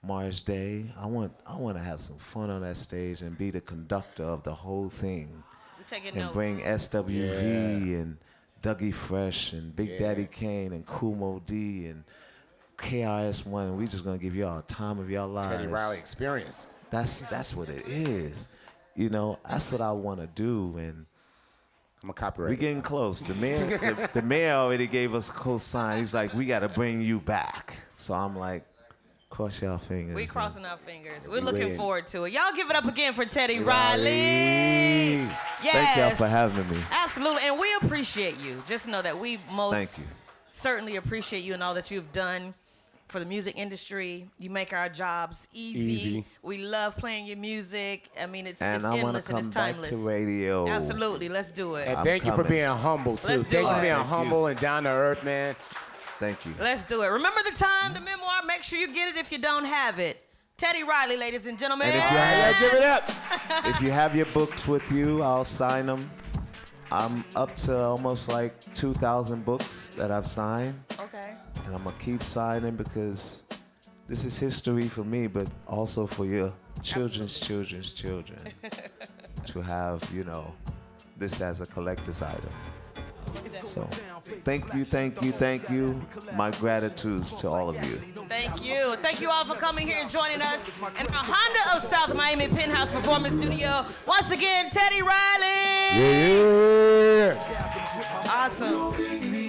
Mars Day. I want to have some fun on that stage and be the conductor of the whole thing. I'm taking and notes. bring SWV and Dougie Fresh and Big Daddy Kane and Kumo D and KRS-One, and we just gonna give y'all a time of y'all lives. Teddy Riley experience. That's what it is. You know, that's what I want to do, and I'm a copyright. we getting close. The mayor already gave us a co-sign. He's like, we got to bring you back. So I'm like, cross y'all fingers. We crossing our fingers. We're We looking win. forward to it. Y'all give it up again for Teddy Riley. Yes. Thank y'all for having me. Absolutely, and we appreciate you. Just know that we most Thank you. certainly appreciate you and all that you've done for the music industry. You make our jobs easy. We love playing your music. I mean, it's And I want endless to and come it's back timeless. to radio. Absolutely, let's do it. And thank you for being humble, too. Let's do Thank you for it. being Thank humble and down to earth, man. Thank you. Let's do it. Remember the time, the memoir. Make sure you get it if you don't have it. Teddy Riley, ladies and gentlemen. And if you Give it up. If you have your books with you, I'll sign them. I'm up to almost like 2,000 books that I've signed. Okay. And I'm going to keep signing because this is history for me, but also for your children's children's children to have, you know, this as a collector's item. So Thank you, thank you, thank you. My gratitudes to all of you. Thank you. Thank you all for coming here and joining us in our Honda of South Miami Penthouse Performance Studio. Once again, Teddy Riley. Yeah. Awesome.